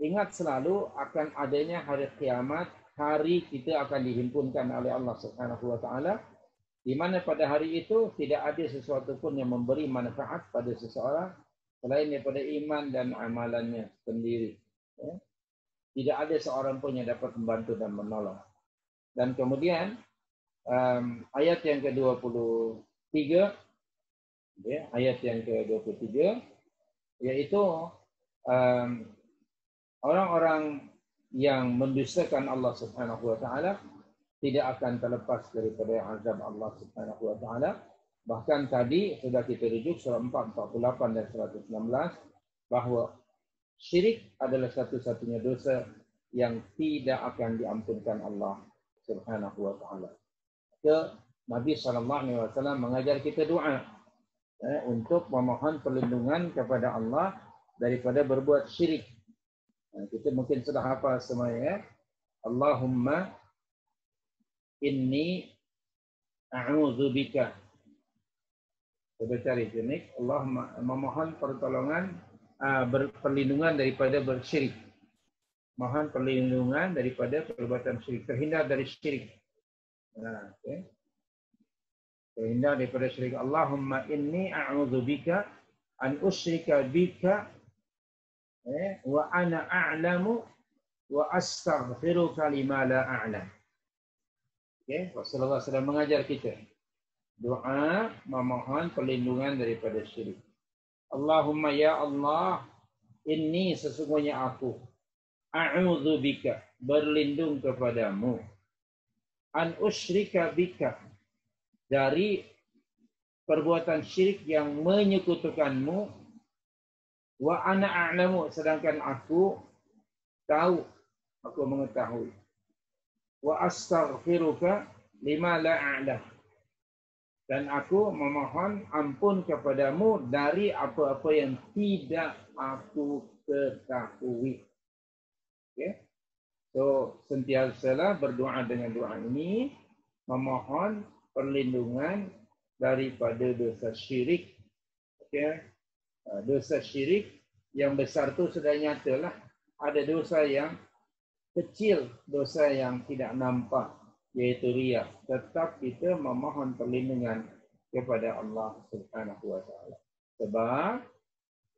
ingat selalu akan adanya hari kiamat, hari kita akan dihimpunkan oleh Allah Subhanahu wa taala, di mana pada hari itu tidak ada sesuatu pun yang memberi manfaat pada seseorang selain daripada iman dan amalannya sendiri. Ya. Tidak ada seorang pun yang dapat membantu dan menolong. Dan kemudian ayat yang ke-23, ya, ayat yang ke-23, yaitu orang-orang yang mendustakan Allah Subhanahu wa taala tidak akan terlepas daripada azab Allah Subhanahu wa taala. Bahkan tadi sudah kita rujuk surah 4, 48 dan 116 bahawa syirik adalah satu-satunya dosa yang tidak akan diampunkan Allah Subhanahu wa taala. Nabi SAW mengajar kita doa untuk memohon perlindungan kepada Allah daripada berbuat syirik. Kita mungkin sudah hafal semuanya. Allahumma inni a'udzubika. Kita cari sini. Allah memohon pertolongan, perlindungan daripada bersyirik. Mohon perlindungan daripada perbuatan syirik. Terhindar dari syirik. Okay. Terhindar daripada syirik. Allahumma inni a'udzubika an usyrika bika wa ana a'lamu wa astaghfiruka lima la a'lam. Okay. Rasulullah SAW mengajar kita doa memohon perlindungan daripada syirik. Allahumma ya Allah, inni sesungguhnya aku a'udzubika berlindung kepadamu an usyrika bika, dari perbuatan syirik yang menyekutukanmu, wa ana a'lamu, sedangkan aku tahu, aku mengetahui, wa astaghfiruka lima la a'lam, dan aku memohon ampun kepadamu dari apa-apa yang tidak aku ketahui. Okay? So, sentiasalah berdoa dengan doa ini, memohon perlindungan daripada dosa syirik. Okay? Dosa syirik yang besar tu sudah nyatalah. Ada dosa yang kecil, dosa yang tidak nampak, yaitu riya. Tetap kita memohon perlindungan kepada Allah Subhanahu wa taala. Sebab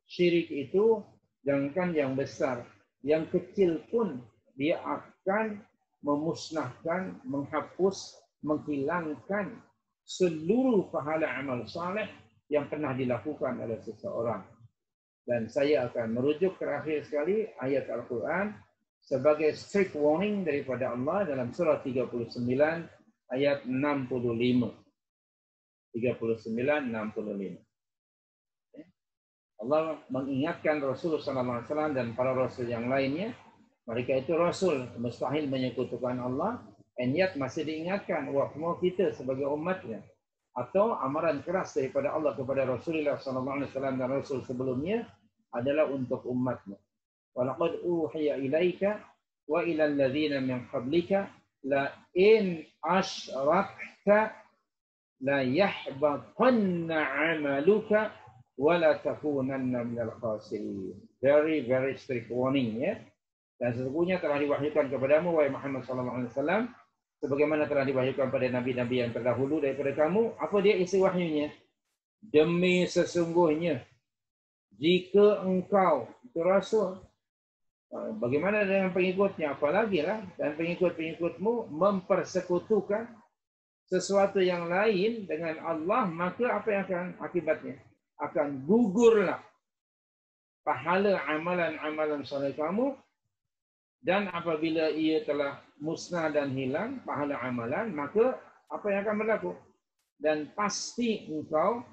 syirik itu jangankan yang besar, yang kecil pun dia akan memusnahkan, menghapus, menghilangkan seluruh pahala amal saleh yang pernah dilakukan oleh seseorang. Dan saya akan merujuk terakhir sekali ayat Al-Quran sebagai strict warning daripada Allah dalam surah 39 ayat 65. 39-65. Allah mengingatkan Rasulullah SAW dan para Rasul yang lainnya. Mereka itu Rasul, mustahil menyekutukan Allah. And yet masih diingatkan, wahmu kita sebagai umatnya. Atau amaran keras daripada Allah kepada Rasulullah SAW dan Rasul sebelumnya adalah untuk umatnya. Walaqad uhiya ilaika wa ilal ladzina min qablika la in asyrakta la yahbatanna 'amaluka wa la takunanna minal khasirin. Very very strict warning, ya. Dan sesungguhnya telah diwahyukan kepadamu wahai Muhammad sallallahu alaihi wasallam sebagaimana telah diwahyukan pada nabi-nabi yang terdahulu daripada kamu. Apa dia isi wahyunya? Demi sesungguhnya jika engkau itu Rasul, bagaimana dengan pengikutnya, apalagi lah, dan pengikut-pengikutmu mempersekutukan sesuatu yang lain dengan Allah, maka apa yang akan akibatnya? Akan gugurlah pahala amalan-amalan soleh kamu, dan apabila ia telah musnah dan hilang pahala amalan, maka apa yang akan berlaku? Dan pasti engkau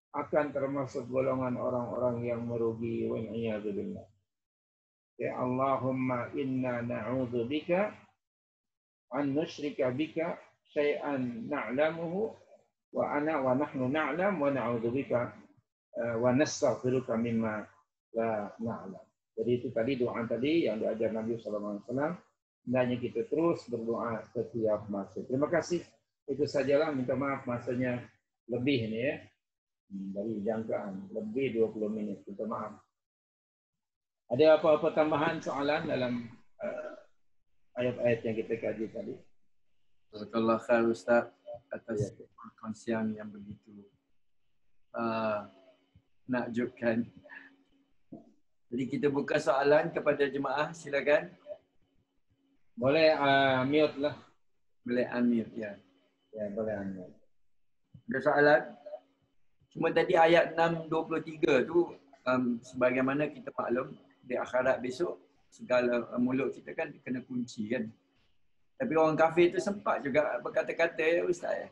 akan termasuk golongan orang-orang yang merugi. Wa'iyadzubillah. Ya Allahumma inna na'udzubika an nusyrika bika syai'an na'lamuhu wa nahnu na'lam wa na'udzubika wa nastaghfiruka mimma la na'lam. Jadi itu tadi doa tadi yang diajar Nabi SAW. Hendaknya kita terus berdoa setiap masa. Terima kasih. Itu sajalah. Minta maaf masanya lebih ni, ya. Dari jangkaan. Lebih 20 minit. Minta maaf. Ada apa-apa tambahan soalan dalam ayat-ayat yang kita kaji tadi? Jazakallah khair Ustaz atas perkongsian yang begitu menakjubkan. Jadi kita buka soalan kepada jemaah, silakan. Boleh mute lah. Boleh unmute, ya. Ya, boleh unmute. Ada soalan? Cuma tadi ayat 6:23 tu, sebagaimana kita maklum, di akhirat besok, segala mulut kita kan kena kunci kan. Tapi orang kafir tu sempat juga berkata-kata, ya Ustaz.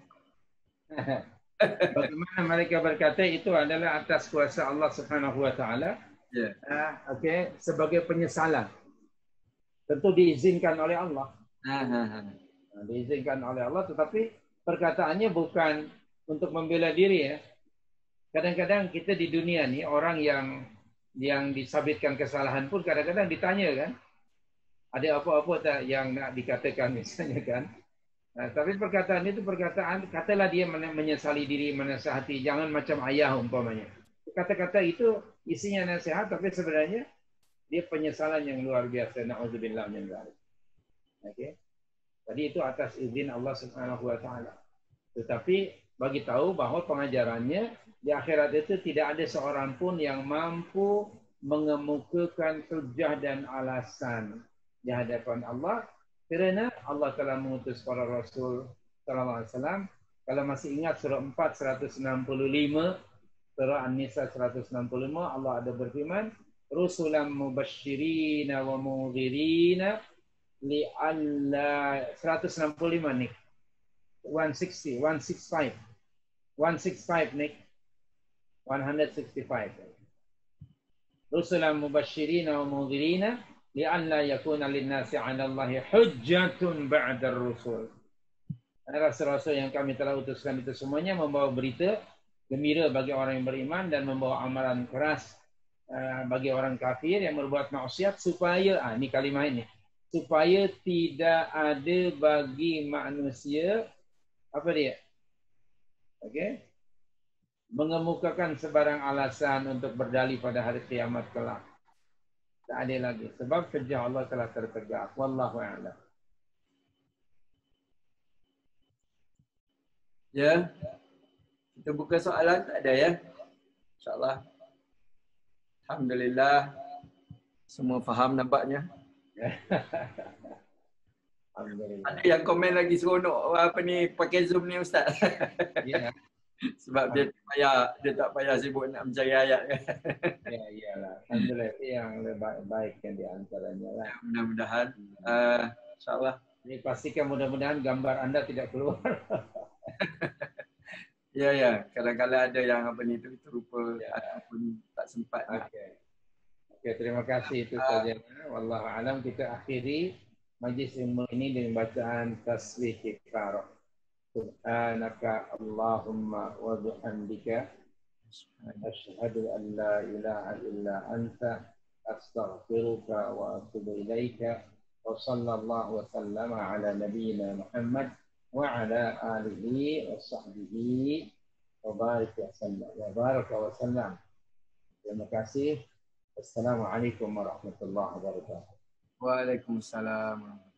Bagaimana mereka berkata itu adalah atas kuasa Allah Subhanahu Wa Taala. Ya. Okay, sebagai penyesalan. Tentu diizinkan oleh Allah. Diizinkan oleh Allah, tetapi perkataannya bukan untuk membela diri, ya. Kadang-kadang kita di dunia ni orang yang disabitkan kesalahan pun kadang-kadang ditanya kan, ada apa-apa tak yang nak dikatakan misalnya kan. Tapi perkataan itu perkataan, katalah dia menyesali diri, menasihati, jangan macam ayah umpamanya. Kata-kata itu isinya nasihat, tapi sebenarnya dia penyesalan yang luar biasa. Na'udzubillah min dzalik. Okey. Tadi itu atas izin Allah Subhanahu Wa Taala. Tetapi bagi tahu bahawa pengajarannya di akhirat itu tidak ada seorang pun yang mampu mengemukakan hujah dan alasan di hadapan Allah, kerana Allah telah mengutus para Rasul sallallahu alaihi wasallam. Kalau masih ingat surah 4 165, surah An-Nisa 165, Allah ada berfirman, rusulan mubashshirina wa mudhirina li'alla 165 ni. 160, 165. 165, Nick. 165. Rusulan mubashirina wa mudhirina li'alla yakuna linnasi 'ala Allahi hujjatun ba'da ar-rusul. Rasul-rasul yang kami telah utuskan itu semuanya membawa berita gembira bagi orang yang beriman dan membawa amalan keras bagi orang kafir yang berbuat maksiat supaya ini kalimah ini, supaya tidak ada bagi manusia apa dia? Okey. Mengemukakan sebarang alasan untuk berdalih pada hari kiamat kelak. Tak ada lagi sebab kerja Allah telah tertegak. Wallahu a'lam. Ya. Kita buka soalan, tak ada ya? InsyaAllah. Alhamdulillah. Semua faham nampaknya. Alhamdulillah. Ada yang komen lagi seronok apa ni pakai Zoom ni Ustaz. Ya. Sebab dia tak payah sibuk nak mencari ayat kan. Ya, iyalah. Alhamdulillah itu yang lebih baik yang di antaranya lah. Mudah-mudahan insyaAllah. Ini pastikan mudah-mudahan gambar anda tidak keluar. Ya. Kadang-kadang ada yang apa ni tu terlupa ataupun tak sempat. Okey, terima kasih itu saja. Wallahu alam, kita akhiri majlis ilmu ini dengan bacaan tasbih kifarah. Subhanaka Allahumma wa bihamdika asyhadu an la ilaha illa anta astaghfiruka wa atubu ilaika wa sallallahu wa sallama ala nabiyyina Muhammad wa ala alihi wa sahbihi wa baraka wa sallam. Terima kasih. Assalamualaikum warahmatullahi wabarakatuh. Waalaikumsalam.